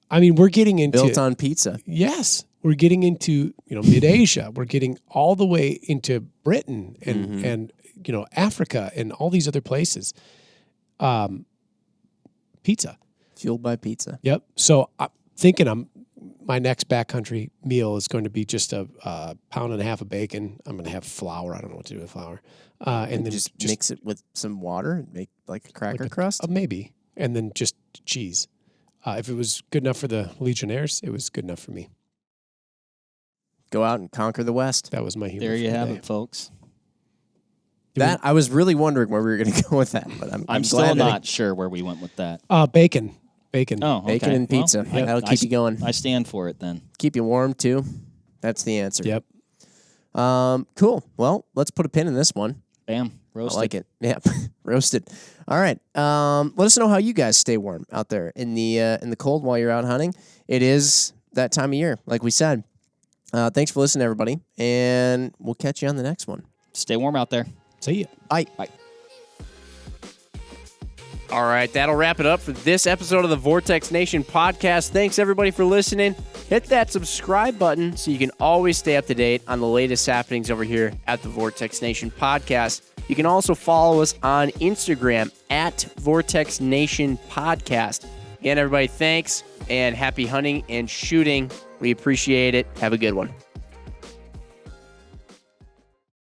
I mean, we're getting into
built on pizza.
Yes, we're getting into mid-Asia. We're getting all the way into Britain and Africa and all these other places. Pizza,
fueled by pizza.
Yep. So I'm thinking my next backcountry meal is going to be just a 1.5 pounds of bacon. I'm going to have flour. I don't know what to do with flour. And then
just mix it with some water and make like a cracker crust?
Maybe. And then just cheese. if it was good enough for the Legionnaires, it was good enough for me.
Go out and conquer the West.
That was my humor.
There you
for the
have
day.
it, folks.
I was really wondering where we were going to go with that, but I'm
I'm
glad
still
that
not sure where we went with that.
Bacon.
Oh, okay.
Bacon and pizza.
Well,
That'll keep you going.
I stand for it then.
Keep you warm, too. That's the answer.
Yep.
Cool. Well, let's put a pin in this one.
Bam. Roasted.
I like it. Yeah, roasted. All right. Let us know how you guys stay warm out there in the cold while you're out hunting. It is that time of year, like we said. Thanks for listening, everybody, and we'll catch you on the next one.
Stay warm out there.
See ya.
Bye.
Bye.
All right, that'll wrap it up for this episode of the Vortex Nation podcast. Thanks, everybody, for listening. Hit that subscribe button so you can always stay up to date on the latest happenings over here at the Vortex Nation podcast. You can also follow us on Instagram at Vortex Nation Podcast. Again, everybody, thanks, and happy hunting and shooting. We appreciate it. Have a good one.